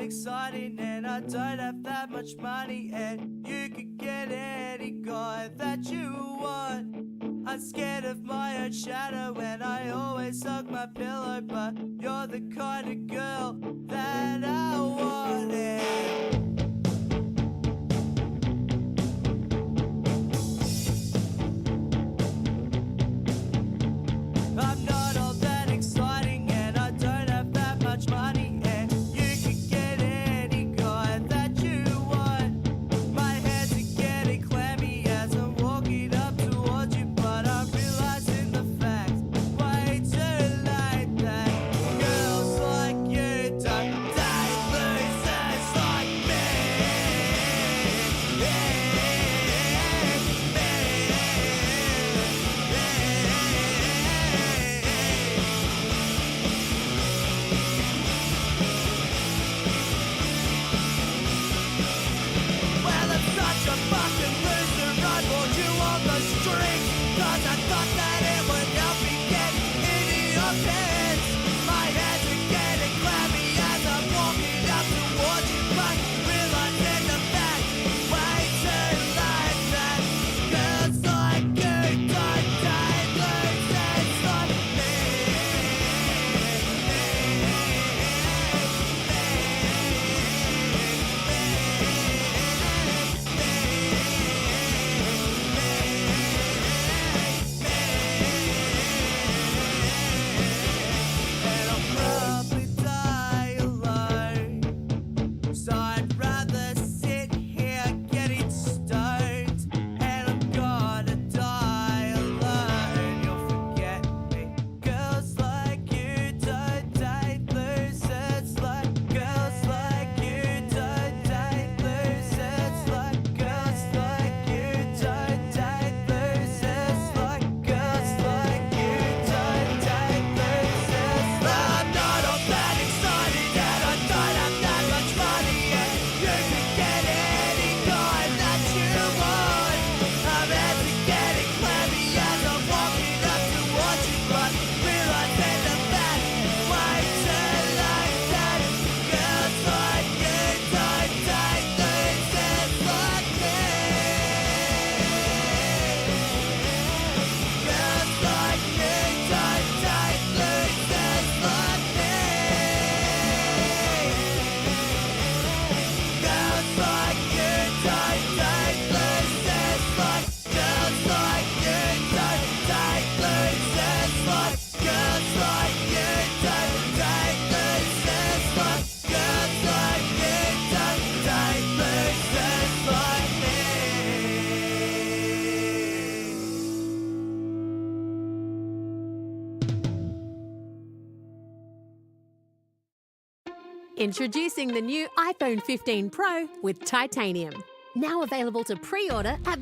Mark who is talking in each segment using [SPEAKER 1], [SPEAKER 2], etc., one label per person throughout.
[SPEAKER 1] exciting, and I don't have that much money, and you could get any guy that you want. I'm scared of my own shadow, and I always hug my pillow, but you're the kind of girl that I wanted. I'm not all that exciting, and I don't have that much money, and you could get any guy that you want. My hands are getting clammy as I'm walking up towards you, but I'm realizing the fact way too late that girls like you don't date losers like me. Well, I'm such a fucking loser, I bought you on the street, 'cause I thought that it would help me get into your pants. My hands are getting clammy as I'm walking up towards you, but realizing the fact way too late that girls like you don't date losers like me. And I'll probably die alone, so I'd rather sit here getting stoned. And I'm gonna die alone, you'll forget me. Girls like you don't date losers, like girls like you don't date losers, like girls like you don't date losers, like girls like you don't date losers. I'm not all that excited, and I don't have that much money, and you can get any guy that you want. I'm hands are getting clammy as I'm walking up towards you, but realizing the fact way too late that girls like you don't date losers like me. Girls like you don't date losers like me. Girls like you don't date losers like girls like you don't date losers like girls like you don't date losers like girls like you don't date losers like me.
[SPEAKER 2] Introducing the new iPhone 15 Pro with titanium. Now available to pre-order at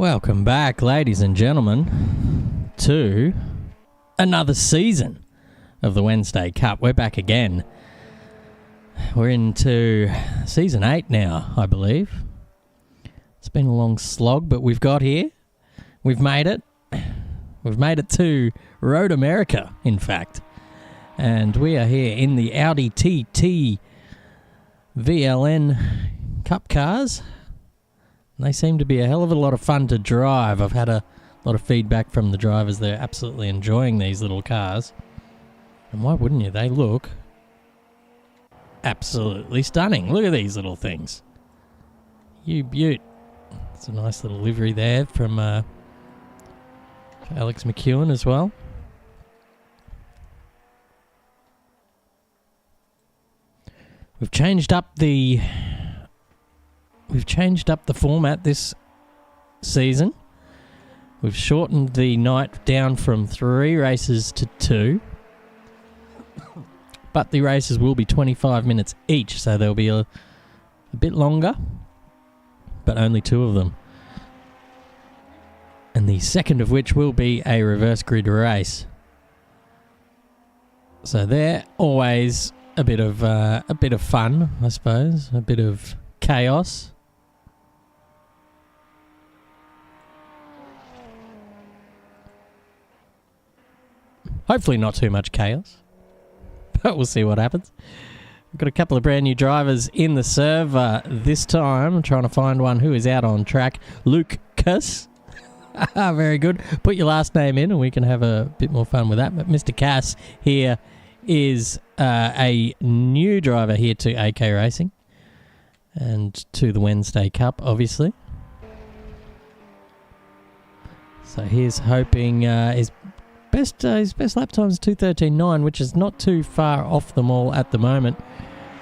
[SPEAKER 3] Welcome back, ladies and gentlemen, to another season of the Wednesday Cup. We're back again. We're into season 8 now, I believe. It's been a long slog, but we've got here. We've made it. We've made it to Road America, in fact. And we are here in the Audi TT VLN Cup cars. They seem to be a hell of a lot of fun to drive. I've had a lot of feedback from the drivers. They're absolutely enjoying these little cars. And why wouldn't you? They look absolutely stunning. Look at these little things. You beaut. It's a nice little livery there from Alex McEwen as well. We've changed up the format this season. We've shortened the night down from 3 races to 2. But the races will be 25 minutes each, so they'll be a bit longer, but only 2 of them. And the second of which will be a reverse grid race. So they're always a bit of fun, I suppose, a bit of chaos. Hopefully not too much chaos, but we'll see what happens. We've got a couple of brand new drivers in the server this time. I'm trying to find one who is out on track. Luke Cass. Very good. Put your last name in and we can have a bit more fun with that. But Mr. Cass here is a new driver here to AK Racing and to the Wednesday Cup, obviously. So he's hoping his best lap time is 2:13.9, which is not too far off them all at the moment.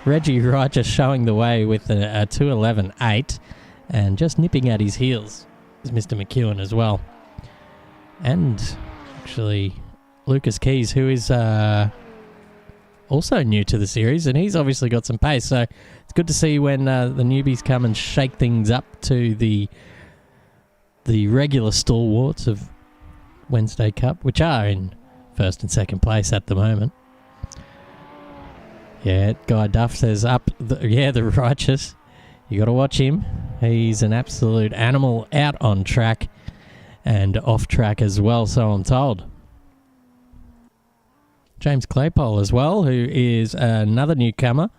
[SPEAKER 3] Reggie Wright just showing the way with a 2:11.8 and just nipping at his heels is Mr. McEwen as well. And actually Lucas Keys, who is also new to the series, and he's obviously got some pace. So it's good to see when the newbies come and shake things up to the regular stalwarts of Wednesday Cup, which are in first and second place at the moment. Yeah, Guy Duff says the righteous. You got to watch him. He's an absolute animal out on track and off track as well, so I'm told. James Claypole as well, who is another newcomer.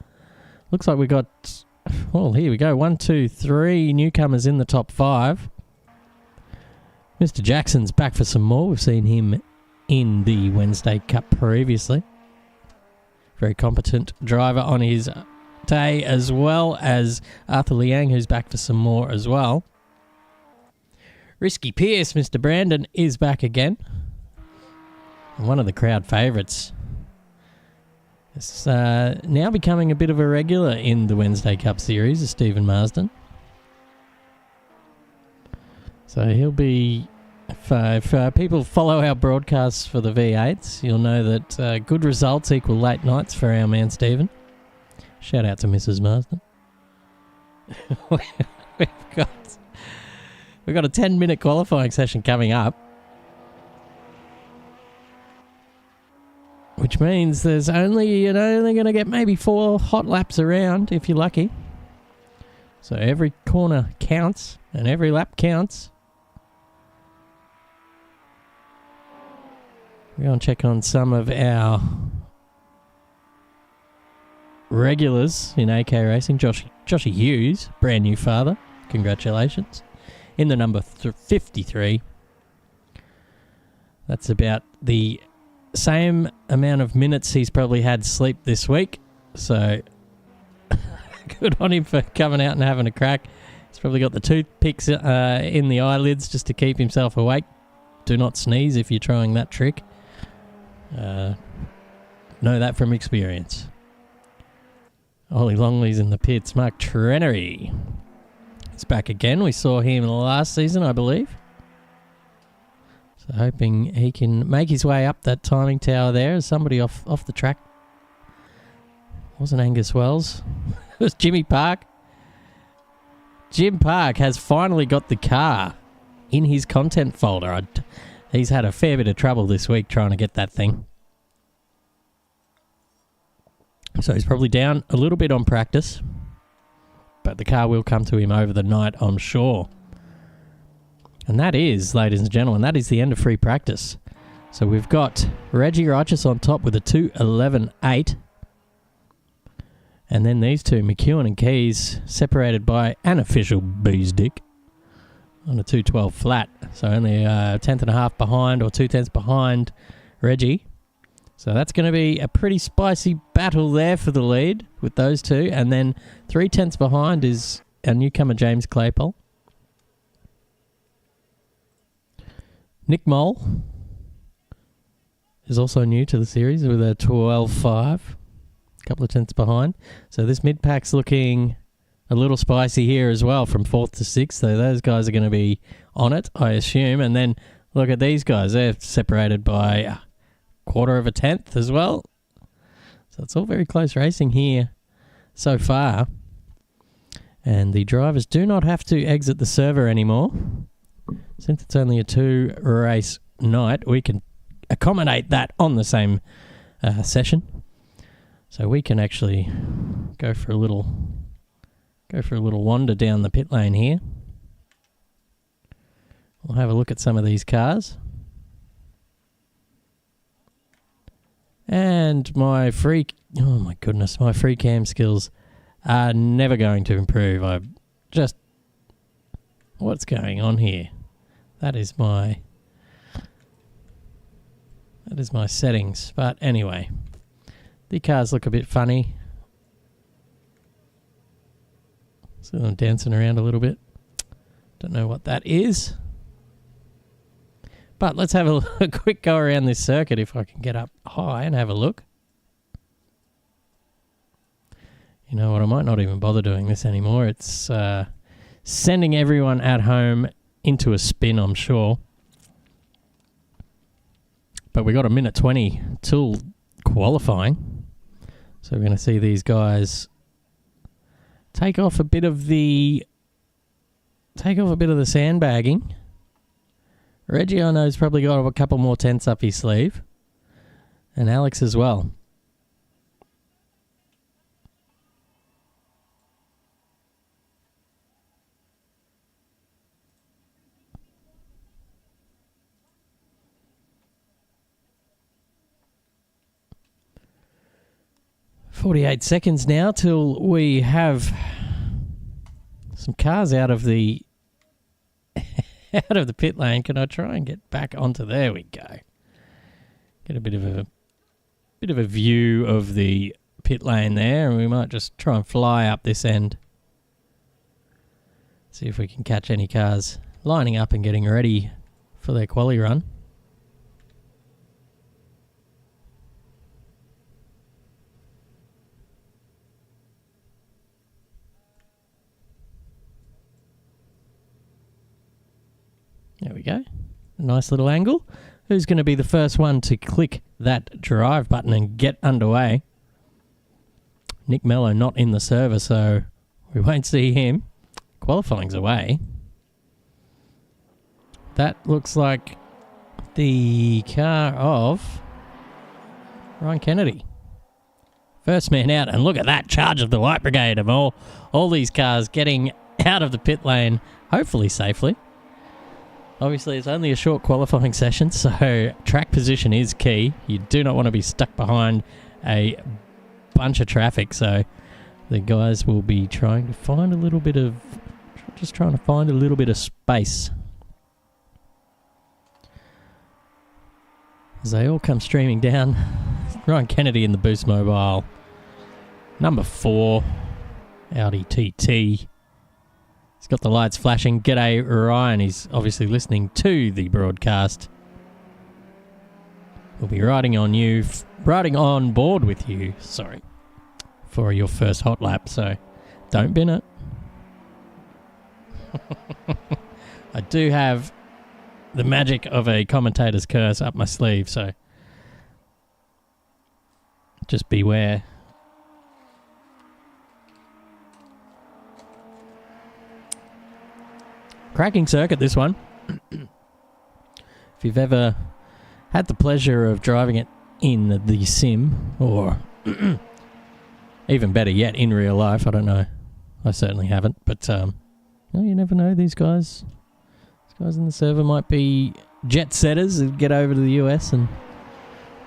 [SPEAKER 3] Looks like we got, well, here we go, 1, 2, 3 newcomers in the top 5. Mr. Jackson's back for some more. We've seen him in the Wednesday Cup previously. Very competent driver on his day, as well as Arthur Liang, who's back for some more as well. Risky Pierce, Mr. Brandon, is back again. And one of the crowd favourites. It's now becoming a bit of a regular in the Wednesday Cup series, is Stephen Marsden. So he'll be, if people follow our broadcasts for the V8s, you'll know that good results equal late nights for our man Stephen. Shout out to Mrs. Marsden. We've got a 10-minute qualifying session coming up, which means there's only going to get maybe 4 hot laps around if you're lucky. So every corner counts and every lap counts. We're going to check on some of our regulars in AK Racing. Joshy Hughes, brand new father. Congratulations. In the number 53. That's about the same amount of minutes he's probably had sleep this week. So good on him for coming out and having a crack. He's probably got the toothpicks in the eyelids just to keep himself awake. Do not sneeze if you're trying that trick. Know that from experience. Ollie Longley's in the pits. Mark Trenery is back again. We saw him last season, I believe. So hoping he can make his way up that timing tower there. As somebody off the track. Wasn't Angus Wells. It was Jimmy Park. Jim Park has finally got the car in his content folder. He's had a fair bit of trouble this week trying to get that thing. So he's probably down a little bit on practice. But the car will come to him over the night, I'm sure. And that is, ladies and gentlemen, that is the end of free practice. So we've got Reggie Righteous on top with a 2:11.8. And then these two, McEwen and Keys, separated by an official bee's dick on a 2:12 flat. So only a tenth and a half behind, or 2/10 behind Reggie. So that's going to be a pretty spicy battle there for the lead with those two. And then 3/10 behind is our newcomer James Claypole. Nick Mole is also new to the series with a 12.5. A couple of tenths behind. So this mid-pack's looking a little spicy here as well from 4th to 6th. So those guys are going to be on it, I assume. And then look at these guys. They're separated by 1/4 of a tenth as well. So it's all very close racing here so far. And the drivers do not have to exit the server anymore. Since it's only a 2-race night, we can accommodate that on the same session. So we can actually go for a little wander down the pit lane here. We'll have a look at some of these cars. And my free cam skills are never going to improve. What's going on here? That is my settings. But anyway, the cars look a bit funny. So I'm dancing around a little bit. Don't know what that is. But let's have a quick go around this circuit if I can get up high and have a look. You know what, I might not even bother doing this anymore. It's sending everyone at home into a spin, I'm sure. But we got a minute 20 till qualifying. So we're going to see these guys take off a bit of the sandbagging. Reggie, I know, has probably got a couple more tenths up his sleeve. And Alex as well. .48 seconds now till we have some cars out of the pit lane. Can I try and get back onto? There we go. Get a bit of a view of the pit lane there, and we might just try and fly up this end. See if we can catch any cars lining up and getting ready for their quali run. There we go. A nice little angle. Who's going to be the first one to click that drive button and get underway? Nick Mello not in the server, so we won't see him. Qualifying's away. That looks like the car of Ryan Kennedy. First man out, and look at that charge of the White Brigade of all these cars getting out of the pit lane, hopefully safely. Obviously, it's only a short qualifying session, so track position is key. You do not want to be stuck behind a bunch of traffic, so the guys will be trying to find a little bit of space as they all come streaming down. Ryan Kennedy in the Boost Mobile. Number 4, Audi TT. He's got the lights flashing. G'day, Ryan. He's obviously listening to the broadcast. We'll be riding on board with you, for your first hot lap, so don't bin it. I do have the magic of a commentator's curse up my sleeve, so just beware. Cracking circuit, this one. If you've ever had the pleasure of driving it in the sim, or even better yet, in real life, I don't know. I certainly haven't, but you never know. These guys in the server might be jet setters who get over to the US and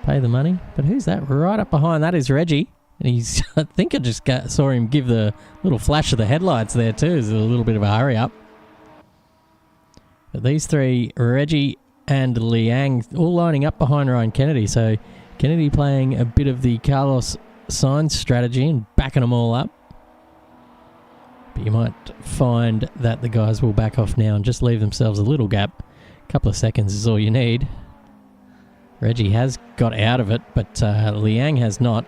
[SPEAKER 3] pay the money. But who's that right up behind? That is Reggie. And he's, I think I just saw him give the little flash of the headlights there too. There's a little bit of a hurry up. But these three, Reggie and Liang, all lining up behind Ryan Kennedy. So Kennedy playing a bit of the Carlos Sainz strategy and backing them all up. But you might find that the guys will back off now and just leave themselves a little gap. A couple of seconds is all you need. Reggie has got out of it, but Liang has not.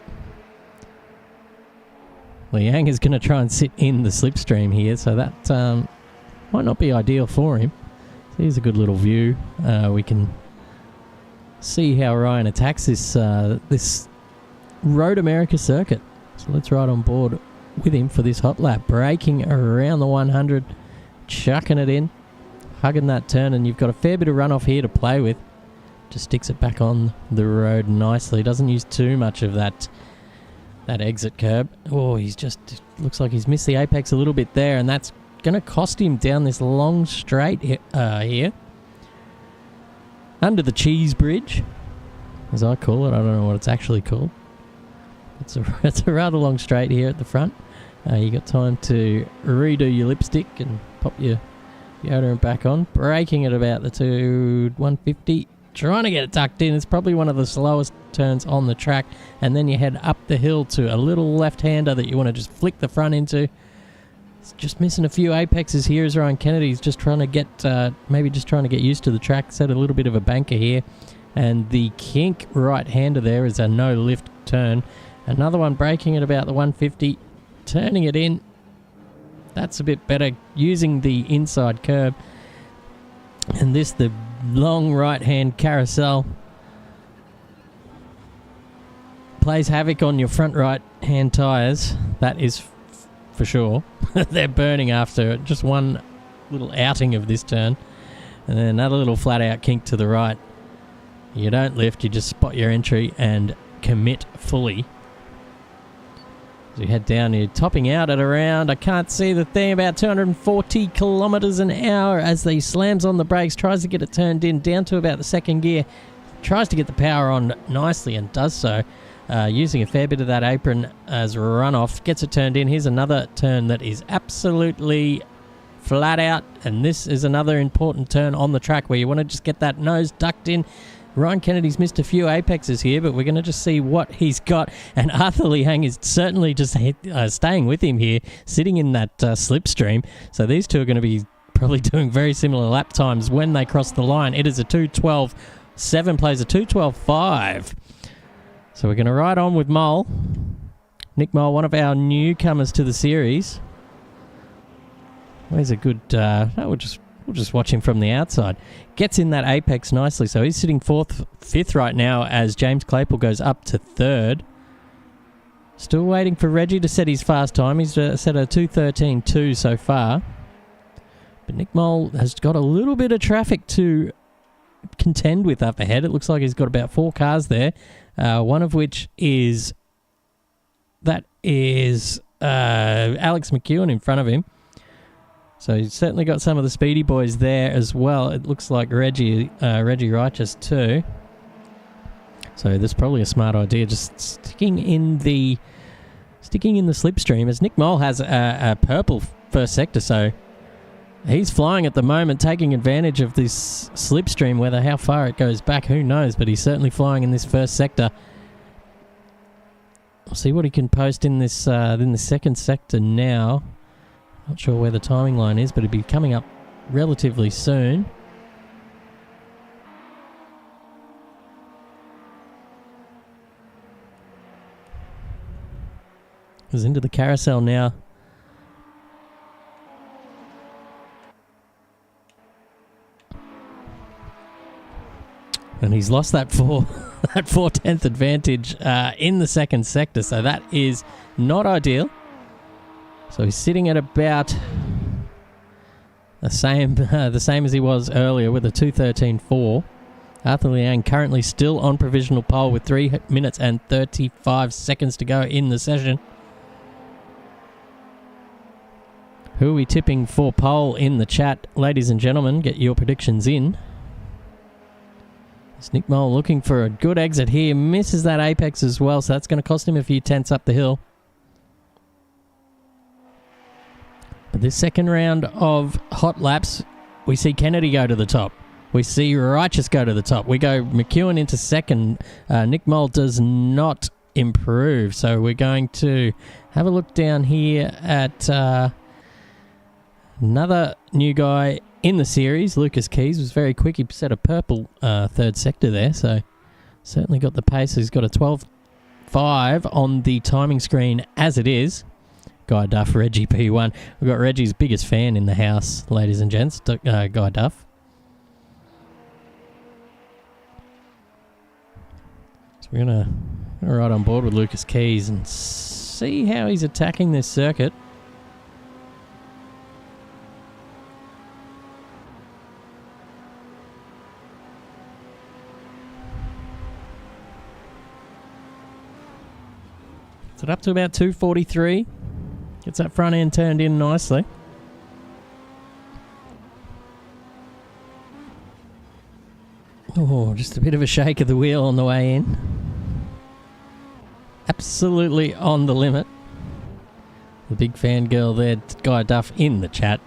[SPEAKER 3] Liang is going to try and sit in the slipstream here, so that might not be ideal for him. So here's a good little view. We can see how Ryan attacks this Road America circuit. So let's ride on board with him for this hot lap. Braking around the 100, chucking it in, hugging that turn, and you've got a fair bit of runoff here to play with. Just sticks it back on the road nicely. Doesn't use too much of that exit curb. Oh, he's just, looks like he's missed the apex a little bit there, and that's going to cost him down this long straight here. Under the cheese bridge, as I call it. I don't know what it's actually called. It's a rather long straight here at the front. You got time to redo your lipstick and pop your deodorant back on. Braking at about the 150. Trying to get it tucked in. It's probably one of the slowest turns on the track. And then you head up the hill to a little left-hander that you want to just flick the front into. It's just missing a few apexes here as Ryan Kennedy's just trying to get, maybe just trying to get used to the track. Set a little bit of a banker here. And the kink right-hander there is a no-lift turn. Another one braking at about the 150. Turning it in. That's a bit better. Using the inside curb. And this, the long right-hand carousel, plays havoc on your front right-hand tyres. That is for sure. They're burning after just one little outing of this turn. And then another little flat-out kink to the right. You don't lift, you just spot your entry and commit fully. As you head down, you're topping out at around, I can't see the thing, about 240 kilometres an hour as he slams on the brakes, tries to get it turned in, down to about the second gear, tries to get the power on nicely and does so, using a fair bit of that apron as runoff, gets it turned in. Here's another turn that is absolutely flat out, and this is another important turn on the track where you want to just get that nose ducked in. Ryan Kennedy's missed a few apexes here, but we're going to just see what he's got. And Arthur Liang is certainly just staying with him here, sitting in that slipstream. So these two are going to be probably doing very similar lap times when they cross the line. It is a 2:12.7, plays a 2:12.5. So we're going to ride on with Mole. Nick Mole, one of our newcomers to the series. Where's a good... We'll just watch him from the outside. Gets in that apex nicely. So he's sitting fifth right now as James Claypool goes up to third. Still waiting for Reggie to set his fast time. He's set a 2:13.2 so far. But Nick Mole has got a little bit of traffic to contend with up ahead. It looks like he's got about 4 cars there. One of which is... That is Alex McEwen in front of him. So he's certainly got some of the speedy boys there as well. It looks like Reggie Righteous too. So there's probably a smart idea, just sticking in the slipstream, as Nick Mole has a purple first sector. So he's flying at the moment, taking advantage of this slipstream. Whether how far it goes back, who knows? But he's certainly flying in this first sector. We'll see what he can post in the second sector now. Not sure where the timing line is, but it'll be coming up relatively soon. He's into the carousel now. And he's lost that 4/10 advantage in the second sector, so that is not ideal. So he's sitting at about the same as he was earlier with a 2:13.4. Arthur Liang currently still on provisional pole with 3 minutes and 35 seconds to go in the session. Who are we tipping for pole in the chat? Ladies and gentlemen, get your predictions in. It's Nick Mole looking for a good exit here. Misses that apex as well, so that's going to cost him a few tenths up the hill. But this second round of hot laps, we see Kennedy go to the top. We see Righteous go to the top. We go McEwen into second. Nick Mole does not improve. So we're going to have a look down here at another new guy in the series. Lucas Keys was very quick. He set a purple third sector there. So certainly got the pace. He's got a 12.5 on the timing screen as it is. Guy Duff, Reggie P1. We've got Reggie's biggest fan in the house, ladies and gents, Guy Duff. So we're going to ride on board with Lucas Keys and see how he's attacking this circuit. So up to about 243. Gets that front end turned in nicely. Oh, just a bit of a shake of the wheel on the way in. Absolutely on the limit. The big fangirl there, Guy Duff in the chat.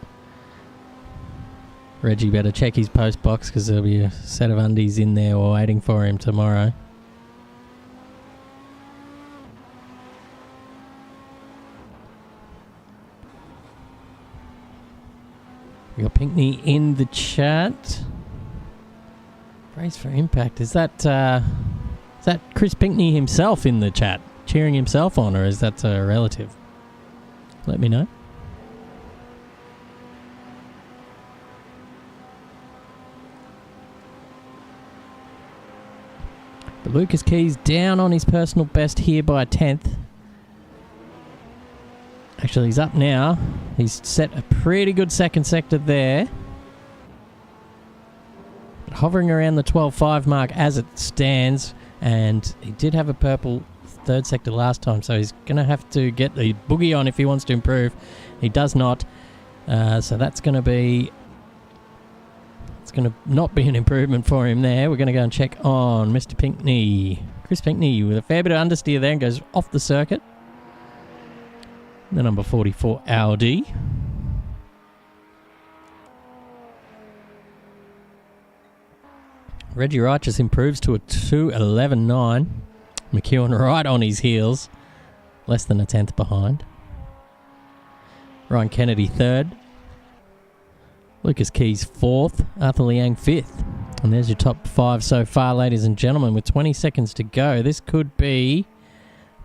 [SPEAKER 3] Reggie better check his post box because there'll be a set of undies in there waiting for him tomorrow. We got Pinkney in the chat. Brace for impact. Is that Chris Pinkney himself in the chat, cheering himself on, or is that a relative? Let me know. But Lucas Keys down on his personal best here by a 10th. Actually, he's up now. He's set a pretty good second sector there. But hovering around the 12.5 mark as it stands. And he did have a purple third sector last time, so he's going to have to get the boogie on if he wants to improve. He does not. So that's going to be... It's going to not be an improvement for him there. We're going to go and check on Mr. Pinkney. Chris Pinkney with a fair bit of understeer there and goes off the circuit. The number 44 Audi. Reggie Righteous improves to a 2.11.9. McEwen right on his heels. Less than a 10th behind. Ryan Kennedy third. Lucas Keys fourth. Arthur Liang fifth. And there's your top 5 so far, ladies and gentlemen. With 20 seconds to go, this could be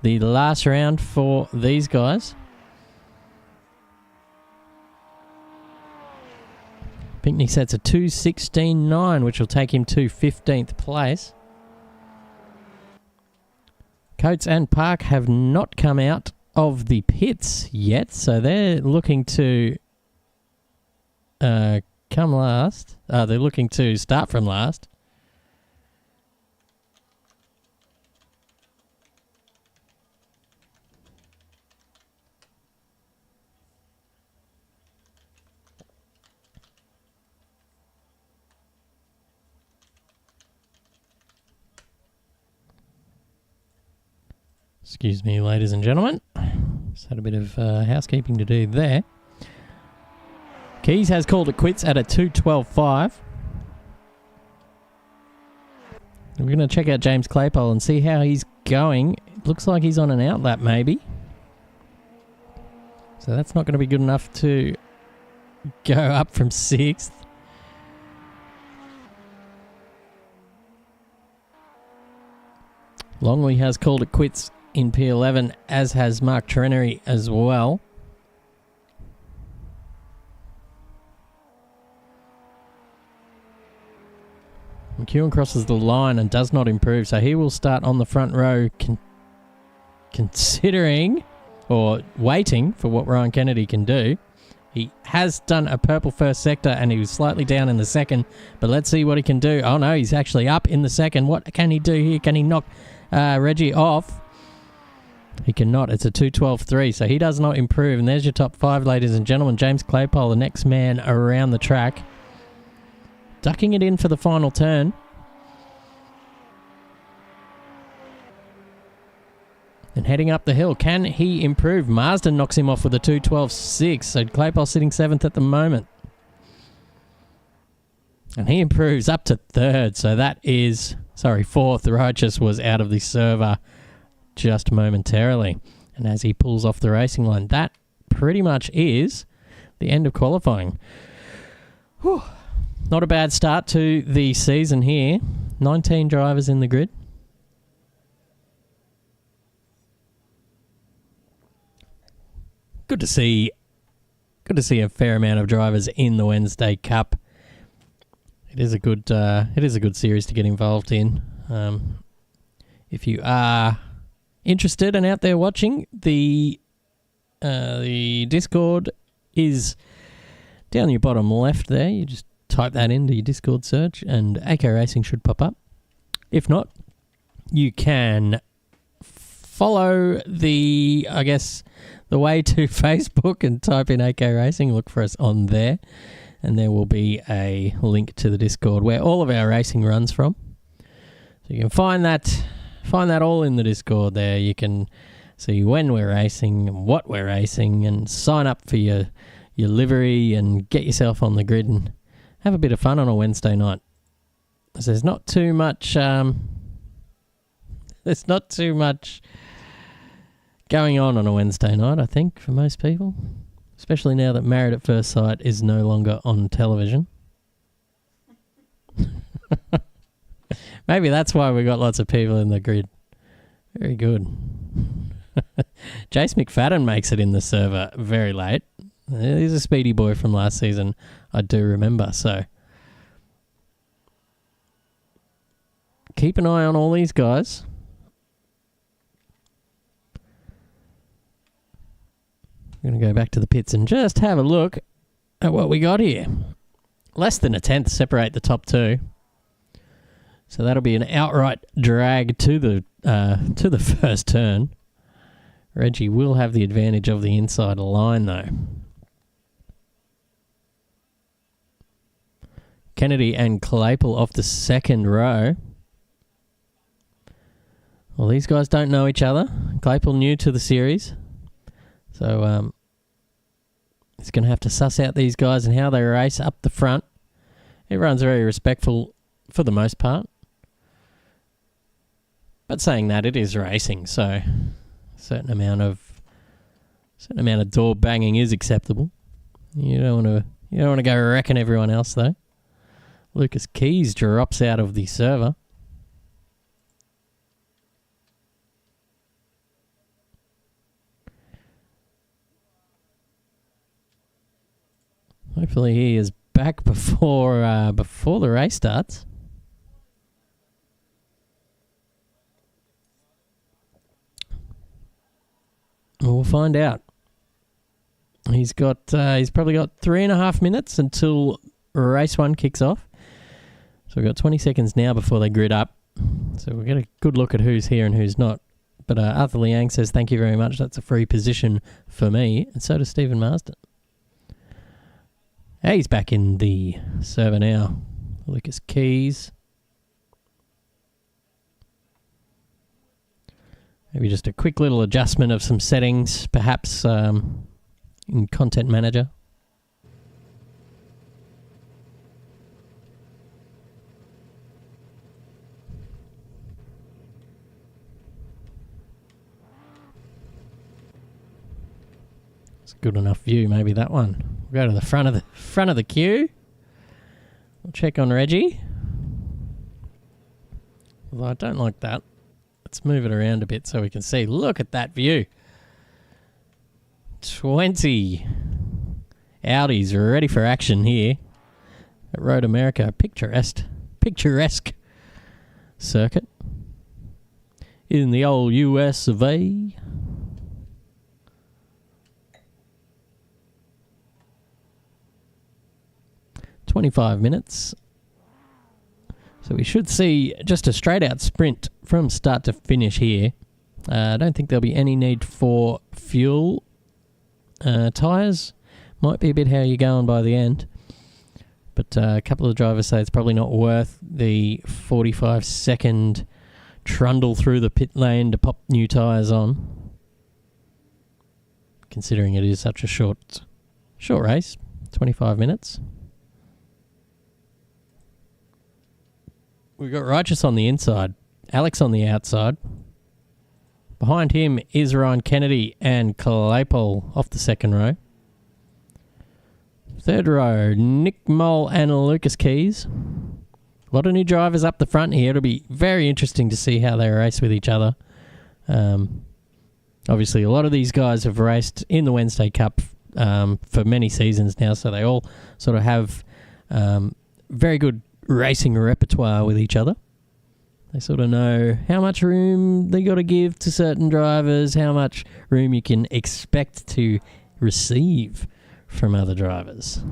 [SPEAKER 3] the last round for these guys. Pinkney sets a 2.16.9, which will take him to 15th place. Coates and Park have not come out of the pits yet, so they're looking to come last. They're looking to start from last. Excuse me, ladies and gentlemen. Just had a bit of housekeeping to do there. Keys has called it quits at a 2.12.5. We're going to check out James Claypole and see how he's going. It looks like he's on an outlap, maybe. So that's not going to be good enough to go up from 6th. Longley has called it quits in P11, as has Mark Trennery as well. McEwen crosses the line and does not improve, so he will start on the front row considering or waiting for what Ryan Kennedy can do. He has done a purple first sector and he was slightly down in the second, but let's see what he can do. Oh no, he's actually up in the second. What can he do here? Can he knock Reggie off? He cannot. It's a 2:12.3, so he does not improve. And there's your top 5, ladies and gentlemen. James Claypole, the next man around the track. Ducking it in for the final turn. And heading up the hill. Can he improve? Marsden knocks him off with a 2:12.6. So Claypole sitting 7th at the moment. And he improves up to 3rd. So that is, 4th. Righteous was out of the server just momentarily. And as he pulls off the racing line, that pretty much is the end of qualifying. Whew. Not a bad start to the season here. 19 drivers in the grid. Good to see a fair amount of drivers in the Wednesday Cup. It is a good series to get involved in. If you are interested and out there watching, the Discord is down your bottom left there. You just type that into your Discord search and AK Racing should pop up. If not, you can follow the way to Facebook and type in AK Racing. Look for us on there, and there will be a link to the Discord where all of our racing runs from. So you can find that all in the Discord there. You can see when we're racing and what we're racing and sign up for your livery and get yourself on the grid and have a bit of fun on a Wednesday night. So there's not too much going on a Wednesday night, I think, for most people. Especially now that Married at First Sight is no longer on television. Maybe that's why we got lots of people in the grid. Very good. Jace McFadden makes it in the server very late. He's a speedy boy from last season, I do remember. So keep an eye on all these guys. We're going to go back to the pits and just have a look at what we got here. Less than a tenth separate the top 2. So that'll be an outright drag to the first turn. Reggie will have the advantage of the inside line though. Kennedy and Claypole off the second row. Well, these guys don't know each other. Claypole new to the series. So he's going to have to suss out these guys and how they race up the front. Everyone's very respectful for the most part. But saying that, it is racing, so a certain amount of door banging is acceptable. You don't want to go wrecking everyone else though. Lucas Keys drops out of the server. Hopefully he is back before the race starts. We'll find out. He's probably got 3.5 minutes until race 1 kicks off. So we've got 20 seconds now before they grid up. So we'll get a good look at who's here and who's not. But Arthur Liang says, thank you very much. That's a free position for me. And so does Stephen Marsden. Hey, he's back in the server now. Lucas Keys. Maybe just a quick little adjustment of some settings, perhaps in Content Manager. It's a good enough view, maybe that one. We'll go to the front of the queue. We'll check on Reggie. Although I don't like that. Let's move it around a bit so we can see. Look at that view. 20 Audis ready for action here at Road America. Picturesque circuit in the old US of A. 25 minutes. So we should see just a straight-out sprint from start to finish here. I don't think there'll be any need for fuel. Tyres might be a bit how you're going by the end. But a couple of drivers say it's probably not worth the 45-second trundle through the pit lane to pop new tyres on, considering it is such a short race, 25 minutes. We've got Righteous on the inside, Alex on the outside. Behind him is Ryan Kennedy and Claypole off the second row. Third row, Nick Mole and Lucas Keys. A lot of new drivers up the front here. It'll be very interesting to see how they race with each other. Obviously, a lot of these guys have raced in the Wednesday Cup for many seasons now, so they all sort of have very good racing repertoire with each other. They sort of know how much room they got to give to certain drivers, how much room you can expect to receive from other drivers,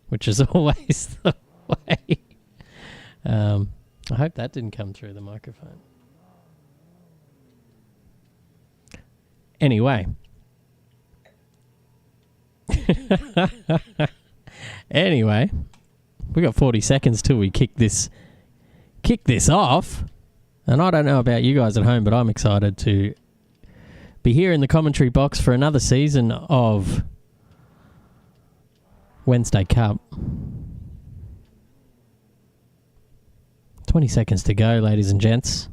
[SPEAKER 3] which is always the way. I hope that didn't come through the microphone. Anyway. Anyway, we got 40 seconds till we kick this off. And I don't know about you guys at home, but I'm excited to be here in the commentary box for another season of Wednesday Cup. 20 seconds to go, ladies and gents.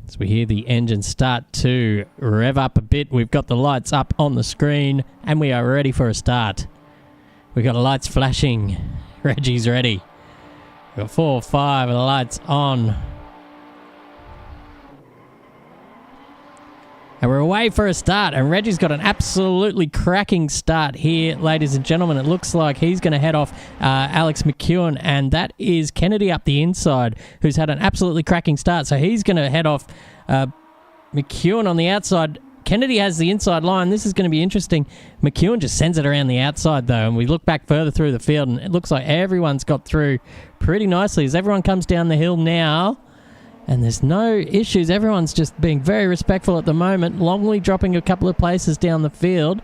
[SPEAKER 3] As we hear the engine start to rev up a bit, we've got the lights up on the screen and we are ready for a start. We've got the lights flashing. Reggie's ready. We've got 4 or 5 of the lights on. And we're away for a start, and Reggie's got an absolutely cracking start here, ladies and gentlemen. It looks like he's going to head off Alex McEwen, and that is Kennedy up the inside, who's had an absolutely cracking start. So he's going to head off McEwen on the outside. Kennedy has the inside line. This is going to be interesting. McEwen just sends it around the outside, though, and we look back further through the field, and it looks like everyone's got through pretty nicely as everyone comes down the hill now. And there's no issues. Everyone's just being very respectful at the moment. Longley dropping a couple of places down the field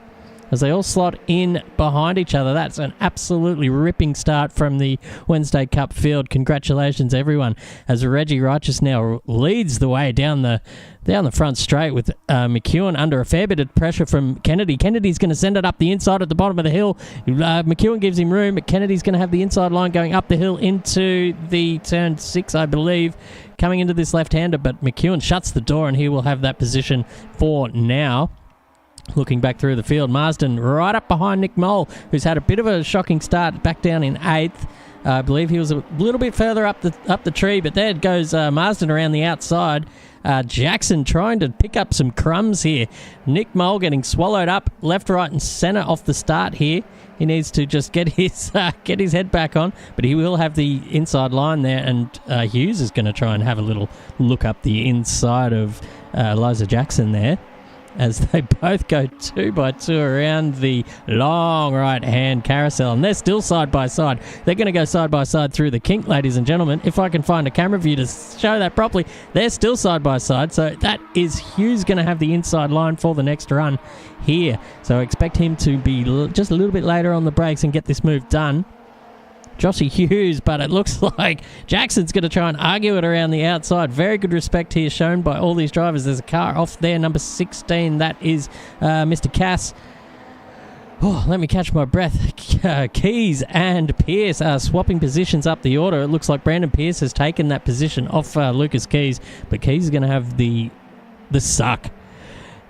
[SPEAKER 3] as they all slot in behind each other. That's an absolutely ripping start from the Wednesday Cup field. Congratulations, everyone. As Reggie Righteous now leads the way down the front straight with McEwen under a fair bit of pressure from Kennedy. Kennedy's going to send it up the inside at the bottom of the hill. McEwen gives him room, but Kennedy's going to have the inside line going up the hill into the turn 6, I believe, coming into this left-hander, but McEwen shuts the door and he will have that position for now. Looking back through the field, Marsden right up behind Nick Mole, who's had a bit of a shocking start, back down in 8th. I believe he was a little bit further up the tree, but there goes Marsden around the outside. Jackson trying to pick up some crumbs here. Nick Mole getting swallowed up left, right and centre off the start here. He needs to just get his head back on, but he will have the inside line there, and Hughes is going to try and have a little look up the inside of Eliza Jackson there, as they both go 2 by 2 around the long right-hand carousel. And they're still side by side. They're going to go side by side through the kink, ladies and gentlemen. If I can find a camera view to show that properly, they're still side by side. So that is Hughes going to have the inside line for the next run here. So I expect him to be just a little bit later on the brakes and get this move done. Joshy Hughes, but it looks like Jackson's going to try and argue it around the outside. Very good respect here shown by all these drivers. There's a car off there, number 16. That is Mr. Cass. Oh, let me catch my breath. Keys and Pierce are swapping positions up the order. It looks like Brandon Pierce has taken that position off Lucas Keys, but Keys is going to have the suck.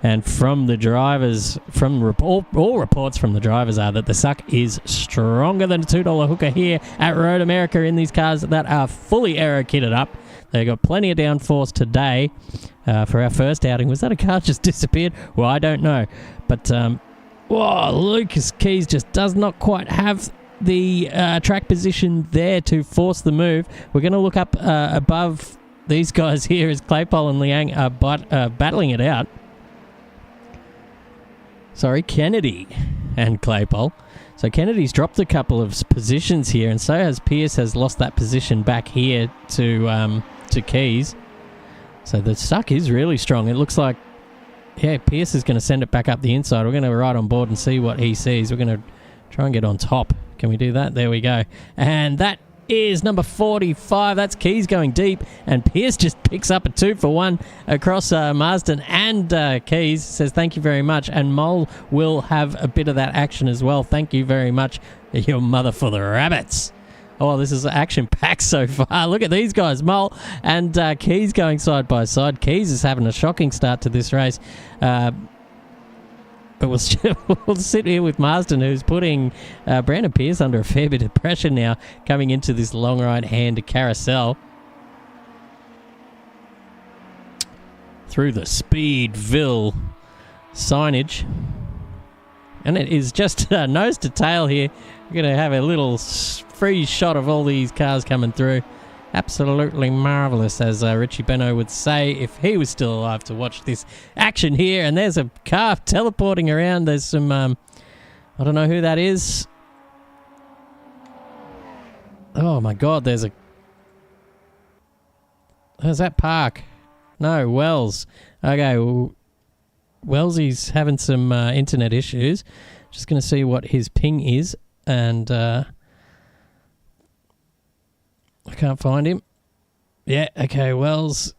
[SPEAKER 3] And from the drivers, all reports from the drivers are that the suck is stronger than a $2 hooker here at Road America in these cars that are fully aero kitted up. They've got plenty of downforce today for our first outing. Was that a car just disappeared? Well, I don't know. But Lucas Keys just does not quite have the track position there to force the move. We're going to look up above these guys here as Claypole and Liang are battling it out. Kennedy and Claypole. So Kennedy's dropped a couple of positions here, and so has Pearce has lost that position back here to Keys. So the suck is really strong. It looks like, yeah, Pearce is going to send it back up the inside. We're going to ride on board and see what he sees. We're going to try and get on top. Can we do that? There we go. And that is number 45. That's Keys going deep, and Pearce just picks up a 2-for-1 across Marsden and Keys. Says thank you very much, and Mole will have a bit of that action as well. Thank you very much, your mother for the rabbits. Oh, this is action-packed so far. Look at these guys, Mole and Keys going side by side. Keys is having a shocking start to this race. But we'll sit here with Marsden, who's putting Brandon Pearce under a fair bit of pressure now, coming into this long right-hand carousel. Through the Speedville signage. And it is just nose to tail here. We're going to have a little free shot of all these cars coming through. Absolutely marvellous, as Richie Beno would say if he was still alive to watch this action here. And there's a car teleporting around. There's some, I don't know who that is. Oh my God, there's that Park? No, Wells. Okay, Wellsy's having some internet issues. Just going to see what his ping is, and I can't find him. Yeah, okay, Wells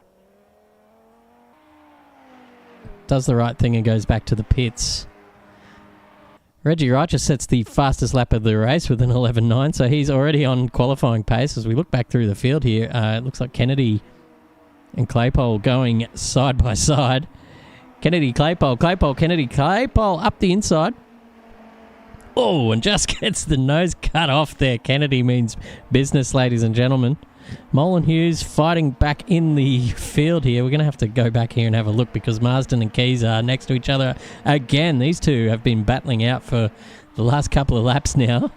[SPEAKER 3] does the right thing and goes back to the pits. Reggie Wright just sets the fastest lap of the race with an 11.9, so he's already on qualifying pace. As we look back through the field here, it looks like Kennedy and Claypole going side by side. Kennedy, Claypole, Kennedy, Claypole up the inside. Oh, and just gets the nose cut off there. Kennedy means business, ladies and gentlemen. Mullen Hughes fighting back in the field here. We're going to have to go back here and have a look because Marsden and Keys are next to each other again. These two have been battling out for the last couple of laps now.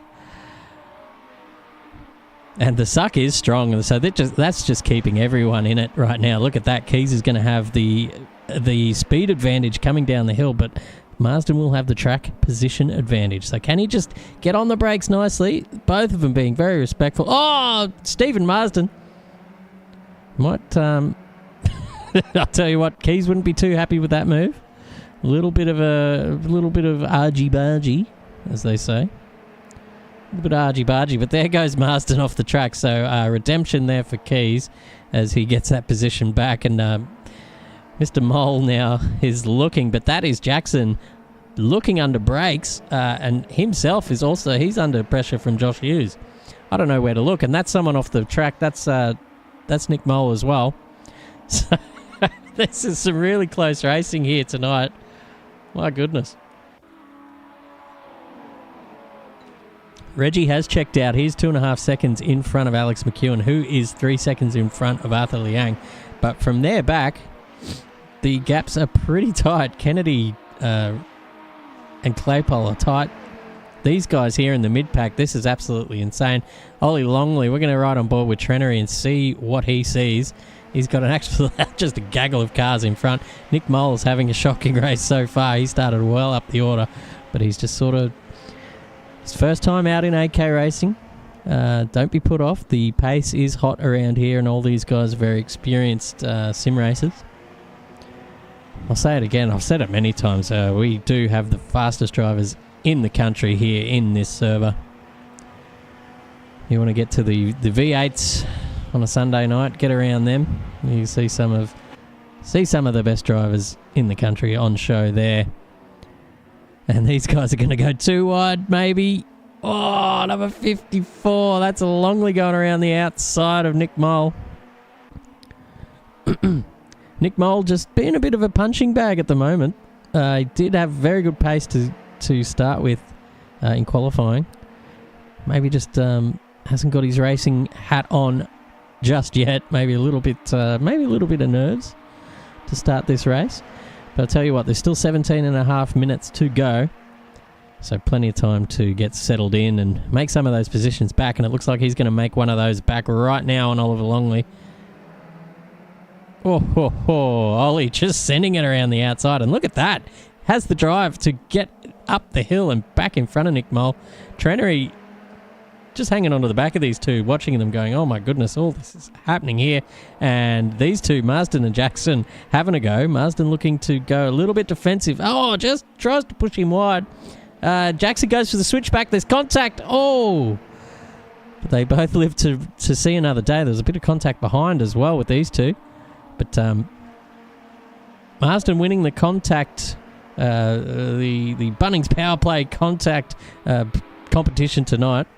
[SPEAKER 3] And the suck is strong, so that's just keeping everyone in it right now. Look at that. Keys is going to have the speed advantage coming down the hill, but Marsden will have the track position advantage. So can he just get on the brakes nicely? Both of them being very respectful. Oh, Stephen Marsden. Might, I'll tell you what, Keys wouldn't be too happy with that move. A little bit of argy-bargy, as they say. A little bit argy-bargy, but there goes Marsden off the track. So redemption there for Keys as he gets that position back, and Mr. Mole now is looking, but that is Jackson looking under brakes, and himself is also, he's under pressure from Josh Hughes. I don't know where to look, and that's someone off the track. That's Nick Mole as well. So this is some really close racing here tonight. My goodness. Reggie has checked out. He's 2.5 seconds in front of Alex McEwen, who is 3 seconds in front of Arthur Liang. But from there back, the gaps are pretty tight. Kennedy and Claypole are tight. These guys here in the mid-pack, this is absolutely insane. Ollie Longley, we're going to ride on board with Trenery and see what he sees. He's got an actual, just a gaggle of cars in front. Nick Mole is having a shocking race so far. He started well up the order, but he's just sort of, his first time out in AK racing. Don't be put off. The pace is hot around here, and all these guys are very experienced sim racers. I'll say it again, I've said it many times, we do have the fastest drivers in the country here in this server. You want to get to the V8s on a Sunday night, get around them. You see some of the best drivers in the country on show there. And these guys are going to go too wide, maybe. Oh, number 54. That's a Longley going around the outside of Nick Mole. Nick Mole just being a bit of a punching bag at the moment. He did have very good pace to start with in qualifying. Maybe just hasn't got his racing hat on just yet. Maybe a little bit of nerves to start this race. But I'll tell you what, there's still 17.5 minutes to go. So plenty of time to get settled in and make some of those positions back. And it looks like he's going to make one of those back right now on Oliver Longley. Oh, Ollie just sending it around the outside. And look at that. has the drive to get up the hill and back in front of Nick Mole. Trenery just hanging onto the back of these two, watching them going, oh my goodness, all this is happening here. And these two, Marsden and Jackson, having a go. Marsden looking to go a little bit defensive. Oh, just tries to push him wide. Jackson goes for the switchback. There's contact. Oh! But they both live to see another day. There's a bit of contact behind as well with these two. But Marsden winning the contact, the Bunnings power play contact competition tonight.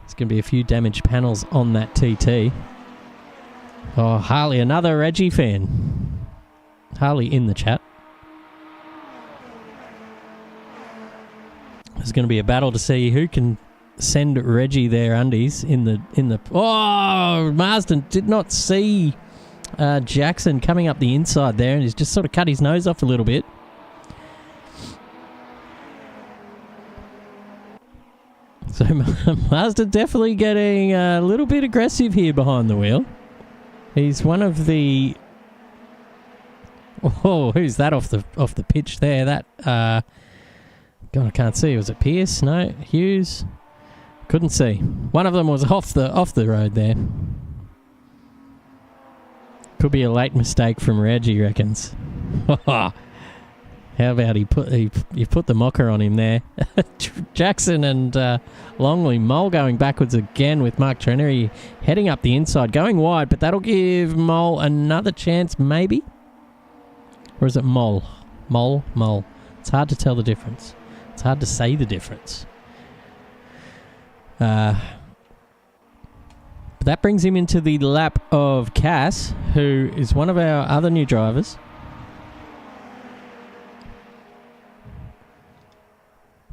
[SPEAKER 3] There's going to be a few damaged panels on that TT. Oh, Harley, another Reggie fan. Harley in the chat. There's going to be a battle to see who can send Reggie their undies in the. Oh, Marsden did not see Jackson coming up the inside there, and he's just sort of cut his nose off a little bit. So Marsden definitely getting a little bit aggressive here behind the wheel. He's one of the... Oh, who's that off the pitch there? That God, I can't see. Was it Pierce? No, Hughes. Couldn't see. One of them was off the road there. Could be a late mistake from Reggie, reckons. How about you put the mocker on him there? Jackson and Longley. Mole going backwards again with Mark Trenery heading up the inside, going wide, but that'll give Mole another chance, maybe? Or is it Mole? Mole. It's hard to tell the difference. It's hard to say the difference. But that brings him into the lap of Cass, who is one of our other new drivers.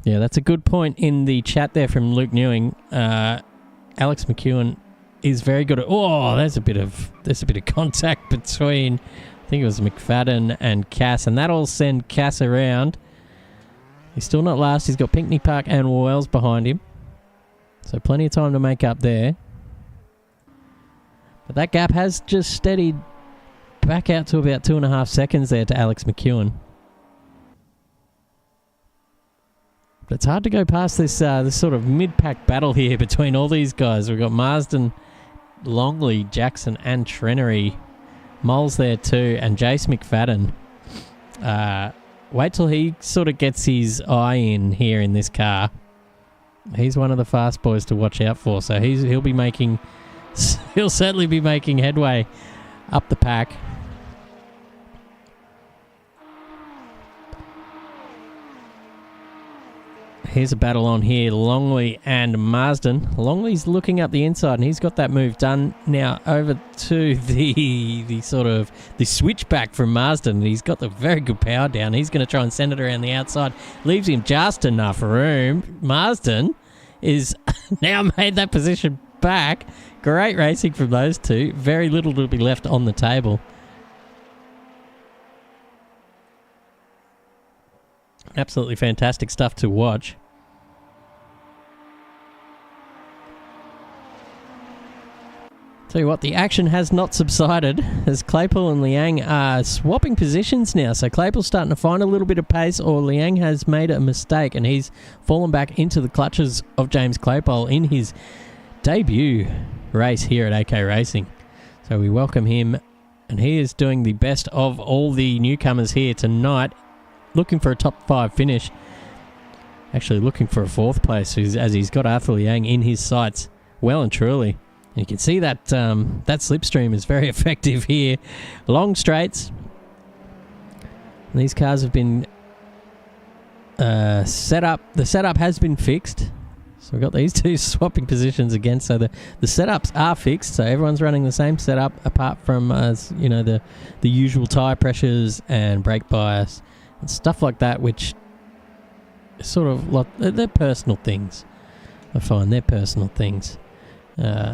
[SPEAKER 3] Yeah, that's a good point in the chat there from Luke Newing. Alex McEwen is very good at... Oh, there's a bit of contact between, I think it was McFadden and Cass, and that'll send Cass around. He's still not last. He's got Pinckney Park and Wells behind him. So plenty of time to make up there. But that gap has just steadied back out to about 2.5 seconds there to Alex McEwen. But it's hard to go past this sort of mid-pack battle here between all these guys. We've got Marsden, Longley, Jackson and Trenery. Mole's there too, and Jace McFadden. Wait till he sort of gets his eye in here in this car. He's one of the fast boys to watch out for, so he'll certainly be making headway up the pack. Here's a battle on here, Longley and Marsden. Longley's looking up the inside, and he's got that move done now over to the sort of the switchback from Marsden. He's got the very good power down. He's going to try and send it around the outside. Leaves him just enough room. Marsden is now made that position back. Great racing from those two. Very little to be left on the table. Absolutely fantastic stuff to watch. Tell you what, the action has not subsided as Claypool and Liang are swapping positions now. So Claypool's starting to find a little bit of pace, or Liang has made a mistake and he's fallen back into the clutches of James Claypole in his debut race here at AK Racing. So we welcome him, and he is doing the best of all the newcomers here tonight, looking for a top 5 finish. Actually looking for a 4th place as he's got Arthur Liang in his sights well and truly. And you can see that that slipstream is very effective here. Long straights. And these cars have been set up. The setup has been fixed. So we've got these two swapping positions again. So the setups are fixed. So everyone's running the same setup apart from the usual tyre pressures and brake bias and stuff like that, which is sort of they're personal things. I find they're personal things.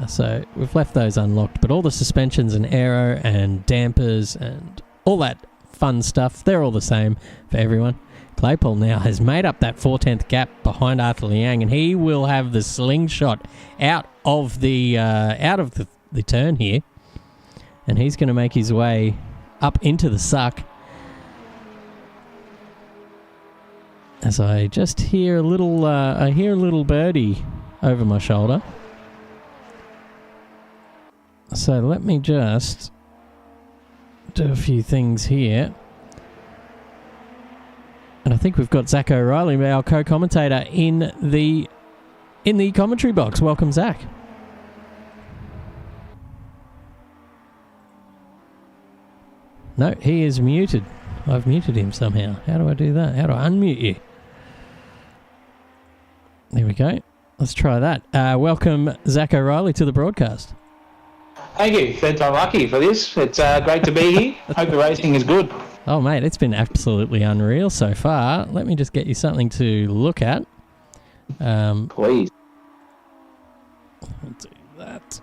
[SPEAKER 3] So we've left those unlocked, but all the suspensions and aero and dampers and all that fun stuff, they're all the same for everyone. Claypole now has made up that 4/10 gap behind Arthur Liang, and he will have the slingshot out of the turn here, and he's going to make his way up into the suck. As I just hear a little, birdie over my shoulder. So let me just do a few things here. And I think we've got Zach O'Reilly, our co-commentator, in the commentary box. Welcome, Zach. No, he is muted. I've muted him somehow. How do I do that? How do I unmute you? There we go. Let's try that. Welcome, Zach O'Reilly, to the broadcast.
[SPEAKER 4] Thank you. That's unlucky for this. It's great to be here. Hope the racing is good.
[SPEAKER 3] Oh, mate, it's been absolutely unreal so far. Let me just get you something to look at.
[SPEAKER 4] Please.
[SPEAKER 3] I'll do that.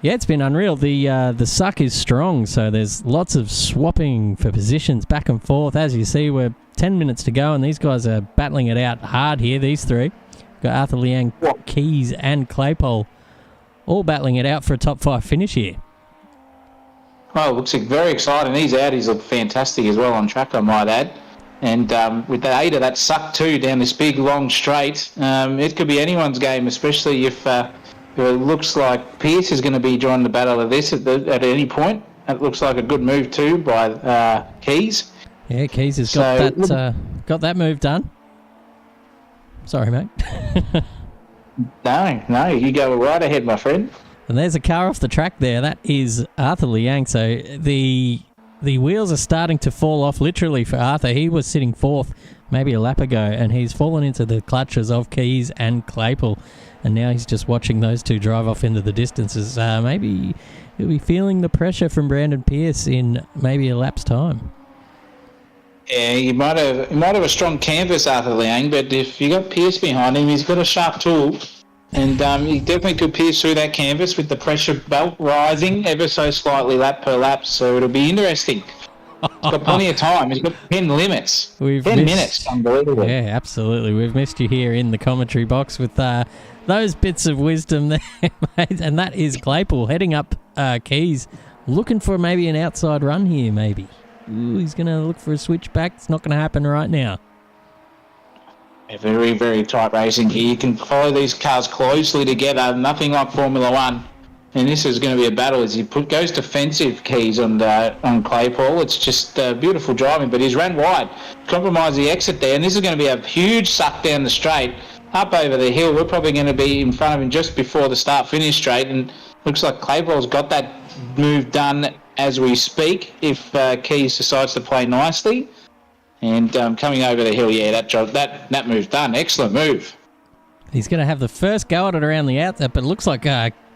[SPEAKER 3] Yeah, it's been unreal. The suck is strong, so there's lots of swapping for positions back and forth. As you see, we're 10 minutes to go, and these guys are battling it out hard here, these three. Got Arthur Liang, Keys, and Claypole all battling it out for a top 5 finish here.
[SPEAKER 4] Oh, it looks very exciting. These Audis look fantastic as well on track, I might add. And with the aid of that suck too down this big, long straight, it could be anyone's game, especially if it looks like Pearce is going to be joining the battle of this at any point. It looks like a good move too by Keys.
[SPEAKER 3] Yeah, Keys has got that move done. Sorry, mate.
[SPEAKER 4] No, you go right ahead, my friend.
[SPEAKER 3] And there's a car off the track there. That is Arthur Liang. So the wheels are starting to fall off literally for Arthur. He was sitting fourth maybe a lap ago, and he's fallen into the clutches of Keys and Claypole. And now he's just watching those two drive off into the distances. Maybe he'll be feeling the pressure from Brandon Pearce in maybe a lap's time.
[SPEAKER 4] Yeah, he might have a strong canvas, Arthur Liang, but if you got Pearce behind him, he's got a sharp tool. And he definitely could pierce through that canvas with the pressure belt rising ever so slightly lap per lap. So it'll be interesting. He's got plenty of time. He's got 10 limits. 10 minutes. Unbelievable.
[SPEAKER 3] Yeah, absolutely. We've missed you here in the commentary box with those bits of wisdom there, mate. And that is Claypole heading up Keys, looking for maybe an outside run here, maybe. Ooh, he's going to look for a switchback. It's not going to happen right now.
[SPEAKER 4] Very, very tight racing here. You can follow these cars closely together, nothing like Formula One. And this is going to be a battle as he goes defensive, Keys, on Claypole. It's just beautiful driving, but he's ran wide. Compromised the exit there, and this is going to be a huge suck down the straight. Up over the hill, we're probably going to be in front of him just before the start-finish straight, and looks like Claypole's got that move done as we speak if Keys decides to play nicely. And coming over the hill, yeah, that move's done. Excellent move.
[SPEAKER 3] He's going to have the first go at it around the outside, but it looks like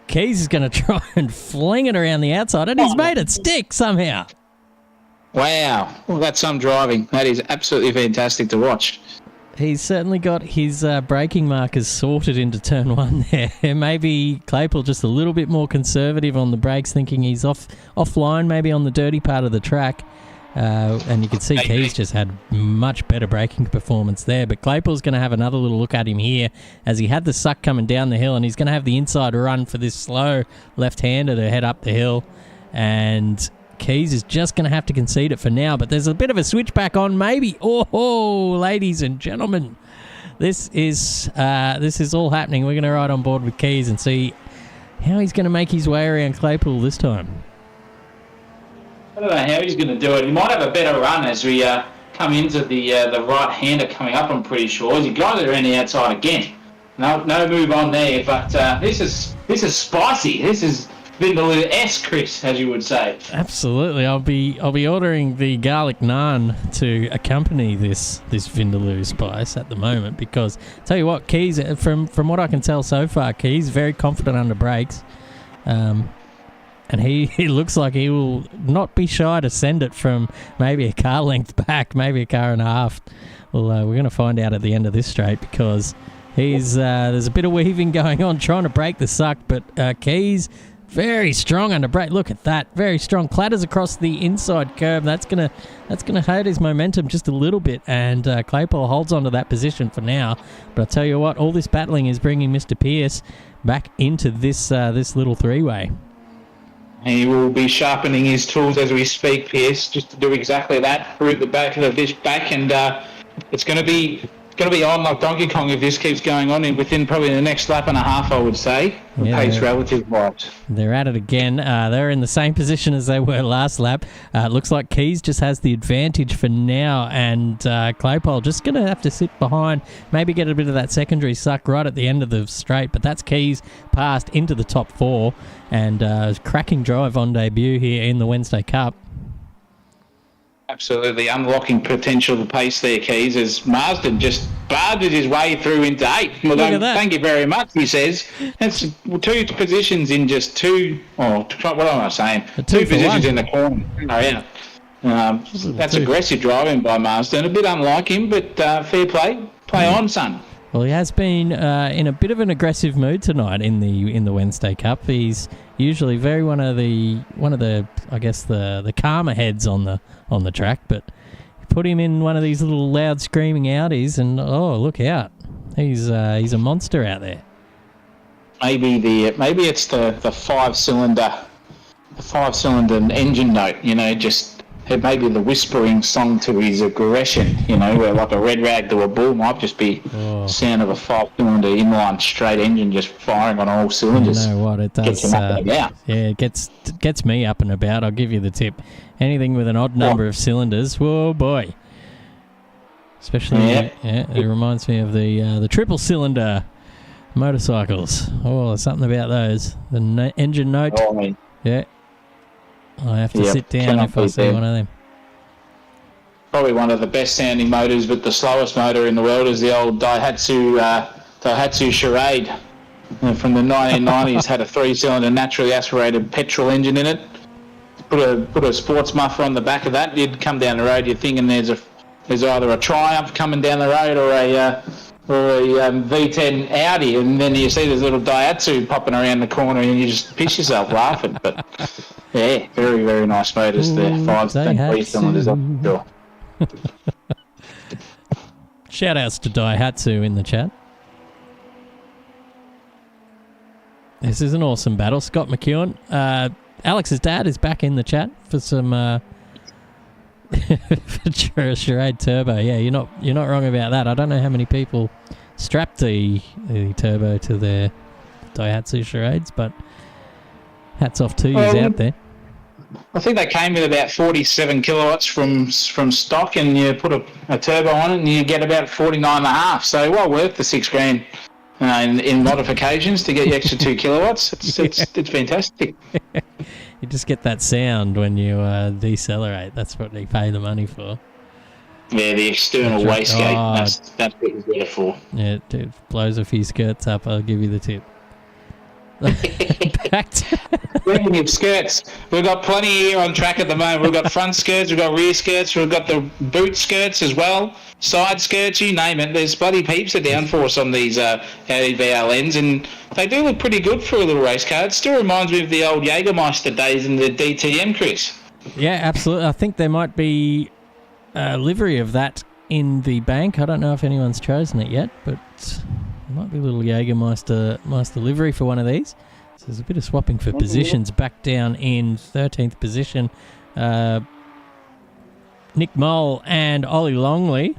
[SPEAKER 3] Keys is going to try and fling it around the outside, and he's made it stick somehow.
[SPEAKER 4] Wow. Well, that's some driving. That is absolutely fantastic to watch.
[SPEAKER 3] He's certainly got his braking markers sorted into turn one there. Maybe Claypole just a little bit more conservative on the brakes, thinking he's offline, maybe on the dirty part of the track. And you can see Keys just had much better braking performance there. But Claypole's going to have another little look at him here as he had the suck coming down the hill, and he's going to have the inside run for this slow left-hander to head up the hill. And Keys is just going to have to concede it for now. But there's a bit of a switchback on maybe. Oh, ladies and gentlemen, this is all happening. We're going to ride on board with Keys and see how he's going to make his way around Claypole this time.
[SPEAKER 4] I don't know how he's going to do it. He might have a better run as we come into the right-hander coming up, I'm pretty sure. He got it around the outside again. No move on there, but this is spicy. This is Vindaloo-esque, Chris, as you would say.
[SPEAKER 3] Absolutely. I'll be ordering the garlic naan to accompany this Vindaloo spice at the moment, because tell you what, Keys, from what I can tell so far, Keys very confident under brakes. And he looks like he will not be shy to send it from maybe a car length back, maybe a car and a half. Well, we're going to find out at the end of this straight, because there's a bit of weaving going on, trying to break the suck, but Keys very strong under brake. Look at that, very strong. Clatters across the inside curve. That's gonna hurt his momentum just a little bit, and Claypole holds onto that position for now. But I tell you what, all this battling is bringing Mr. Pearce back into this little three-way.
[SPEAKER 4] He will be sharpening his tools as we speak, Pierce, just to do exactly that. Root the back of the dish back, and it's going to be on like Donkey Kong if this keeps going on. Within probably the next lap and a half, I would say.
[SPEAKER 3] Yeah,
[SPEAKER 4] Pace relative wise.
[SPEAKER 3] They're at it again. They're in the same position as they were last lap. It looks like Keys just has the advantage for now, and Claypole just going to have to sit behind, maybe get a bit of that secondary suck right at the end of the straight. But that's Keys passed into the top 4, and cracking drive on debut here in the Wednesday Cup.
[SPEAKER 4] Absolutely unlocking potential pace there, Keys, as Marsden just barged his way through into 8. Well, thank you very much, he says. That's 2 positions in just 2, what am I saying? 2 positions in the corner. Oh, yeah. That's aggressive driving by Marsden. A bit unlike him, but fair play. Play on, son.
[SPEAKER 3] Well, he has been in a bit of an aggressive mood tonight in the Wednesday Cup. He's usually very one of the I guess the calmer heads on the track, but you put him in one of these little loud screaming Audis, and look out, he's a monster out there.
[SPEAKER 4] Maybe it's the 5-cylinder engine note, just it may be the whispering song to his aggression, where like a red rag to a bull might just be the sound of a 5-cylinder inline straight engine just firing on all cylinders.
[SPEAKER 3] You know what, it does.
[SPEAKER 4] Gets him up and about.
[SPEAKER 3] Yeah, it gets me up and about. I'll give you the tip. Anything with an odd number of cylinders, whoa boy. Especially, it reminds me of the triple cylinder motorcycles. Oh, there's something about those. The engine note.
[SPEAKER 4] Oh, I mean,
[SPEAKER 3] yeah. I have to sit down if I see one of them.
[SPEAKER 4] Probably one of the best sounding motors, but the slowest motor in the world is the old Daihatsu Charade from the 1990s. Had a 3-cylinder naturally aspirated petrol engine in it. Put a sports muffler on the back of that. You'd come down the road, you're thinking there's either a Triumph coming down the road or a V10 Audi, and then you see this little Daihatsu popping around the corner, and you just piss yourself laughing. But yeah, very, very nice motors there. 5 and 3 cylinders up the door.
[SPEAKER 3] Shout outs to Daihatsu in the chat. This is an awesome battle. Scott McEwen. Alex's dad is back in the chat for some for Charade Turbo. Yeah, you're not wrong about that. I don't know how many people strapped the turbo to their Daihatsu Charades, but hats off to you out there.
[SPEAKER 4] I think they came with about 47 kilowatts from stock, and you put a turbo on it, and you get about 49.5. So well worth the $6,000 in modifications to get the extra 2 kilowatts. It's fantastic.
[SPEAKER 3] You just get that sound when you decelerate. That's what they pay the money for. Yeah,
[SPEAKER 4] the external wastegate. That's what it's there for.
[SPEAKER 3] Yeah, it blows a few skirts up. I'll give you the tip. Back to
[SPEAKER 4] Speaking of skirts, we've got plenty here on track at the moment. We've got front skirts, we've got rear skirts, we've got the boot skirts as well, side skirts, you name it. There's bloody heaps of downforce on these Audi VLNs, and they do look pretty good for a little race car. It still reminds me of the old Jägermeister days in the DTM, Chris.
[SPEAKER 3] Yeah, absolutely. I think there might be a livery of that in the bank. I don't know if anyone's chosen it yet, but there might be a little Jägermeister livery for one of these. So there's a bit of swapping for positions. Back down in 13th position, Nick Mole and Ollie Longley,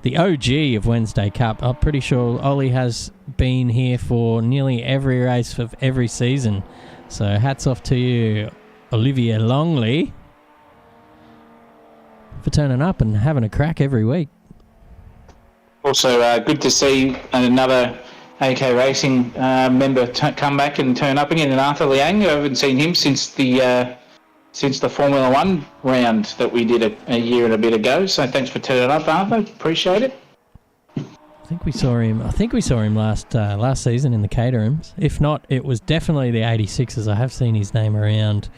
[SPEAKER 3] the OG of Wednesday Cup. I'm pretty sure Ollie has been here for nearly every race of every season. So hats off to you, Olivier Longley, for turning up and having a crack every week.
[SPEAKER 4] Also, good to see another AK Racing member come back and turn up again, and Arthur Liang. I haven't seen him since the Formula One round that we did a year and a bit ago. So thanks for turning up, Arthur. Appreciate it.
[SPEAKER 3] I think we saw him last season in the Caterhams. If not, it was definitely the 86s. I have seen his name around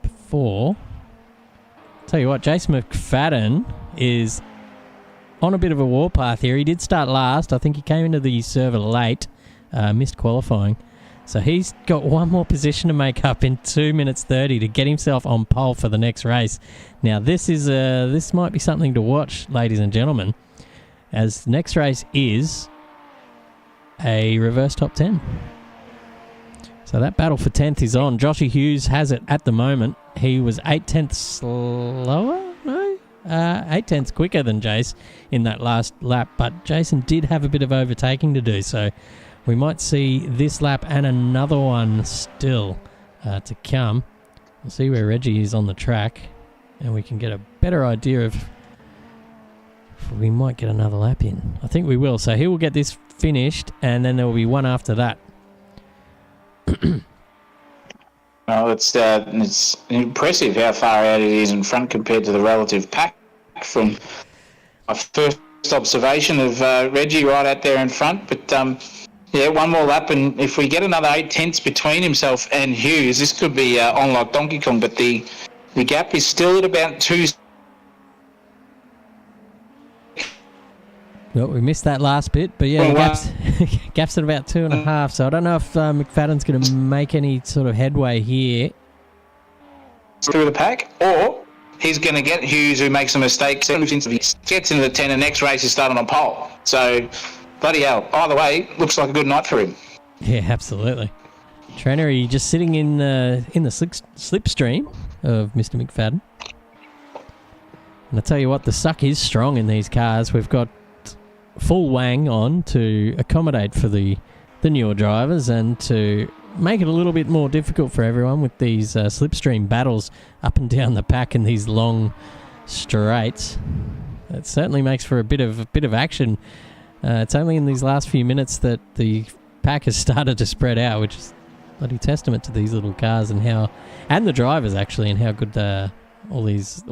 [SPEAKER 3] before. Tell you what, Jason McFadden is on a bit of a warpath here. He did start last. I think he came into the server late, missed qualifying. So he's got one more position to make up in 2 minutes 30 to get himself on pole for the next race. Now this might be something to watch, ladies and gentlemen, as the next race is a reverse top 10. So that battle for 10th is on. Joshy Hughes has it at the moment. He was 8/10 slower? No? 8/10 quicker than Jace in that last lap, but Jason did have a bit of overtaking to do, so we might see this lap and another one still to come. We'll see where Reggie is on the track, and we can get a better idea of if we might get another lap in. I think we will. So he will get this finished, and then there will be one after that.
[SPEAKER 4] Well, it's impressive how far out it is in front compared to the relative pack from my first observation of Reggie right out there in front. But yeah, one more lap, and if we get another 8/10 between himself and Hughes, this could be on like Donkey Kong. But the gap is still at about 2.
[SPEAKER 3] Well, we missed that last bit, but yeah, the gap's at about 2.5. So I don't know if McFadden's going to make any sort of headway here.
[SPEAKER 4] Through the pack, or he's going to get Hughes, who makes a mistake, gets into the 10, and next race is starting on pole. So, bloody hell. Either way, looks like a good night for him.
[SPEAKER 3] Yeah, absolutely. Trenery just sitting in the slipstream of Mr. McFadden. And I tell you what, the suck is strong in these cars. We've got full wang on to accommodate for the newer drivers and to make it a little bit more difficult for everyone with these slipstream battles up and down the pack in these long straights. It certainly makes for a bit of action. It's only in these last few minutes that the pack has started to spread out, which is bloody testament to these little cars and the drivers actually, and how good all these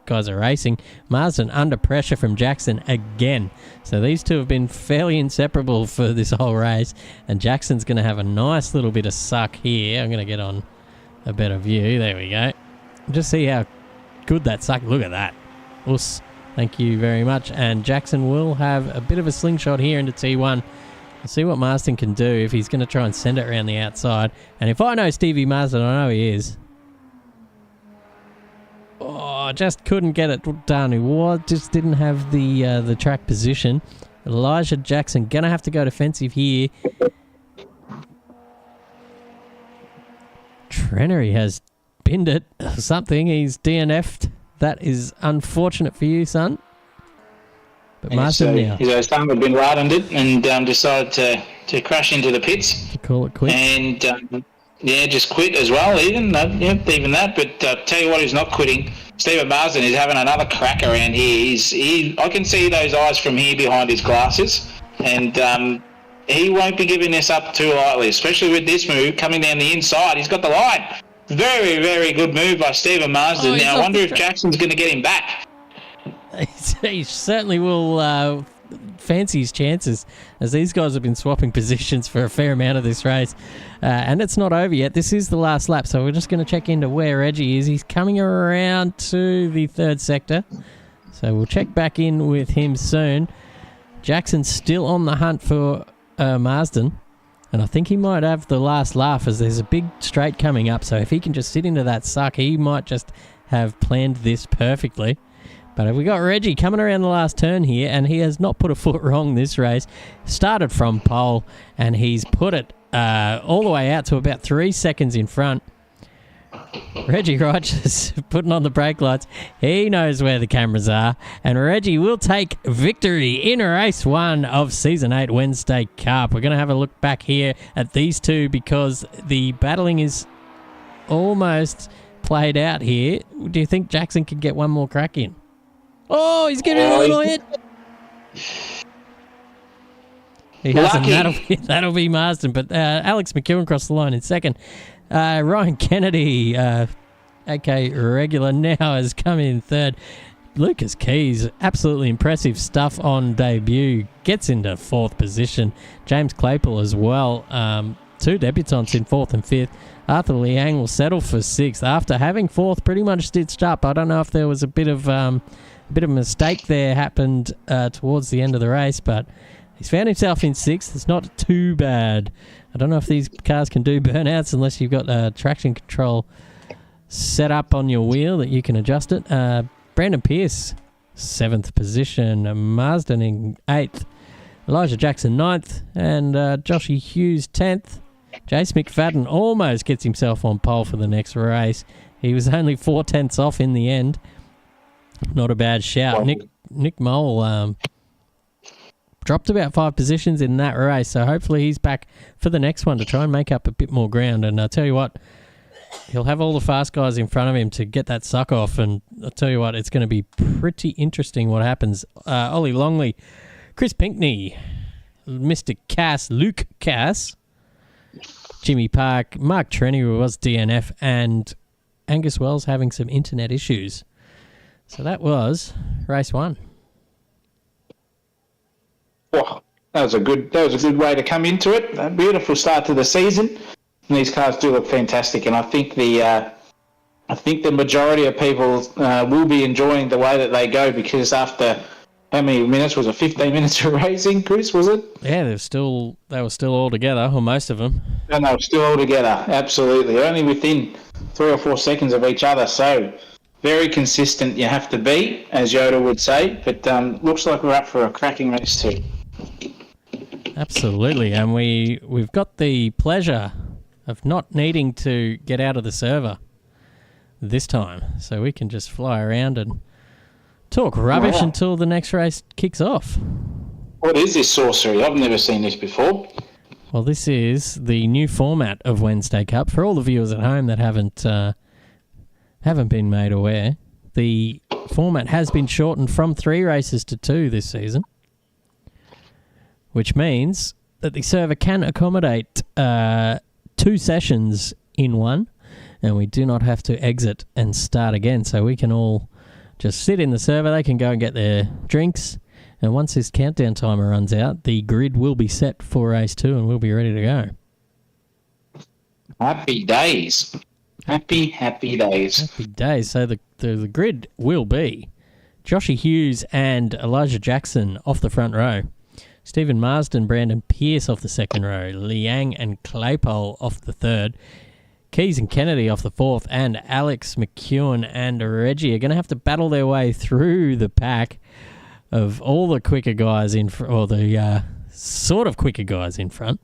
[SPEAKER 3] guys are racing. Marsden under pressure from Jackson again. So these two have been fairly inseparable for this whole race, and Jackson's going to have a nice little bit of suck here. I'm going to get on a better view. There we go. Just see how good that suck. Look at that. Us. Thank you very much. And Jackson will have a bit of a slingshot here into T1. We'll see what Marsden can do if he's going to try and send it around the outside. And if I know Stevie Marsden, I know he is. Oh, just couldn't get it done. He just didn't have the track position. Elijah Jackson going to have to go defensive here. Trenery has binned it or something. He's DNF'd. That is unfortunate for you, son. But Marsden now.
[SPEAKER 4] His Osama bin Laden did and decided to crash into the pits.
[SPEAKER 3] To call it quits.
[SPEAKER 4] And yeah, just quit as well, even that. But tell you what, who's not quitting? Stephen Marsden is having another crack around here. I can see those eyes from here behind his glasses, and he won't be giving this up too lightly, especially with this move coming down the inside. He's got the line. Very, very good move by Stephen Marsden. Now, I wonder if Jackson's going to get him back.
[SPEAKER 3] He certainly will fancy his chances, as these guys have been swapping positions for a fair amount of this race. And it's not over yet. This is the last lap, so we're just going to check into where Reggie is. He's coming around to the third sector, so we'll check back in with him soon. Jackson's still on the hunt for Marsden, and I think he might have the last laugh, as there's a big straight coming up, so if he can just sit into that suck, he might just have planned this perfectly. But we got Reggie coming around the last turn here, and he has not put a foot wrong this race. Started from pole, and he's put it all the way out to about 3 seconds in front. Reggie Rogers putting on the brake lights. He knows where the cameras are, and Reggie will take victory in race 1 of Season 8 Wednesday Cup. We're going to have a look back here at these two, because the battling is almost played out here. Do you think Jackson could get one more crack in? Oh, he's getting a little hit. He hasn't. That'll be Marsden. But Alex McEwen crossed the line in second. Ryan Kennedy, aka Regular, now has come in third. Lucas Keys, absolutely impressive stuff on debut, gets into fourth position. James Claypool as well. 2 debutants in fourth and fifth. Arthur Liang will settle for sixth after having fourth pretty much stitched up. I don't know if there was a bit of a mistake there happened towards the end of the race, but he's found himself in sixth. It's not too bad. I don't know if these cars can do burnouts unless you've got traction control set up on your wheel that you can adjust it. Brandon Pierce, 7th position. Marsden in 8th. Elijah Jackson 9th. And Joshy Hughes 10th. Jace McFadden almost gets himself on pole for the next race. He was only 4/10 off in the end. Not a bad shout. Nick Mole dropped about 5 positions in that race, so hopefully he's back for the next one to try and make up a bit more ground. And I'll tell you what, he'll have all the fast guys in front of him to get that suck off, and I'll tell you what, it's going to be pretty interesting what happens. Ollie Longley, Chris Pinkney, Mr. Cass, Luke Cass, Jimmy Park, Mark Trenny, who was DNF, and Angus Wells having some internet issues. So that was race 1.
[SPEAKER 4] Oh, that was a good way to come into it. A beautiful start to the season. And these cars do look fantastic, and I think the majority of people will be enjoying the way that they go, because after how many minutes was it? 15 minutes of racing, Chris, was it?
[SPEAKER 3] Yeah, they were still all together, or most of them.
[SPEAKER 4] And they were still all together, absolutely. Only within 3 or 4 seconds of each other. So very consistent you have to be, as Yoda would say. But looks like we're up for a cracking race too.
[SPEAKER 3] Absolutely, and we've got the pleasure of not needing to get out of the server this time, so we can just fly around and talk rubbish until the next race kicks off.
[SPEAKER 4] What is this sorcery? I've never seen this before.
[SPEAKER 3] Well, this is the new format of Wednesday Cup. For all the viewers at home that haven't been made aware, the format has been shortened from 3 races to 2 this season, which means that the server can accommodate 2 sessions in one, and we do not have to exit and start again. So we can all just sit in the server. They can go and get their drinks, and once this countdown timer runs out, the grid will be set for race 2 and we'll be ready to go.
[SPEAKER 4] Happy days. Happy days.
[SPEAKER 3] Happy days. So the grid will be Joshy Hughes and Elijah Jackson off the front row, Stephen Marsden, Brandon Pearce off the second row, Liang and Claypole off the third, Keys and Kennedy off the fourth, and Alex McEwen and Reggie are going to have to battle their way through the pack of all the quicker guys in front, or the sort of quicker guys in front.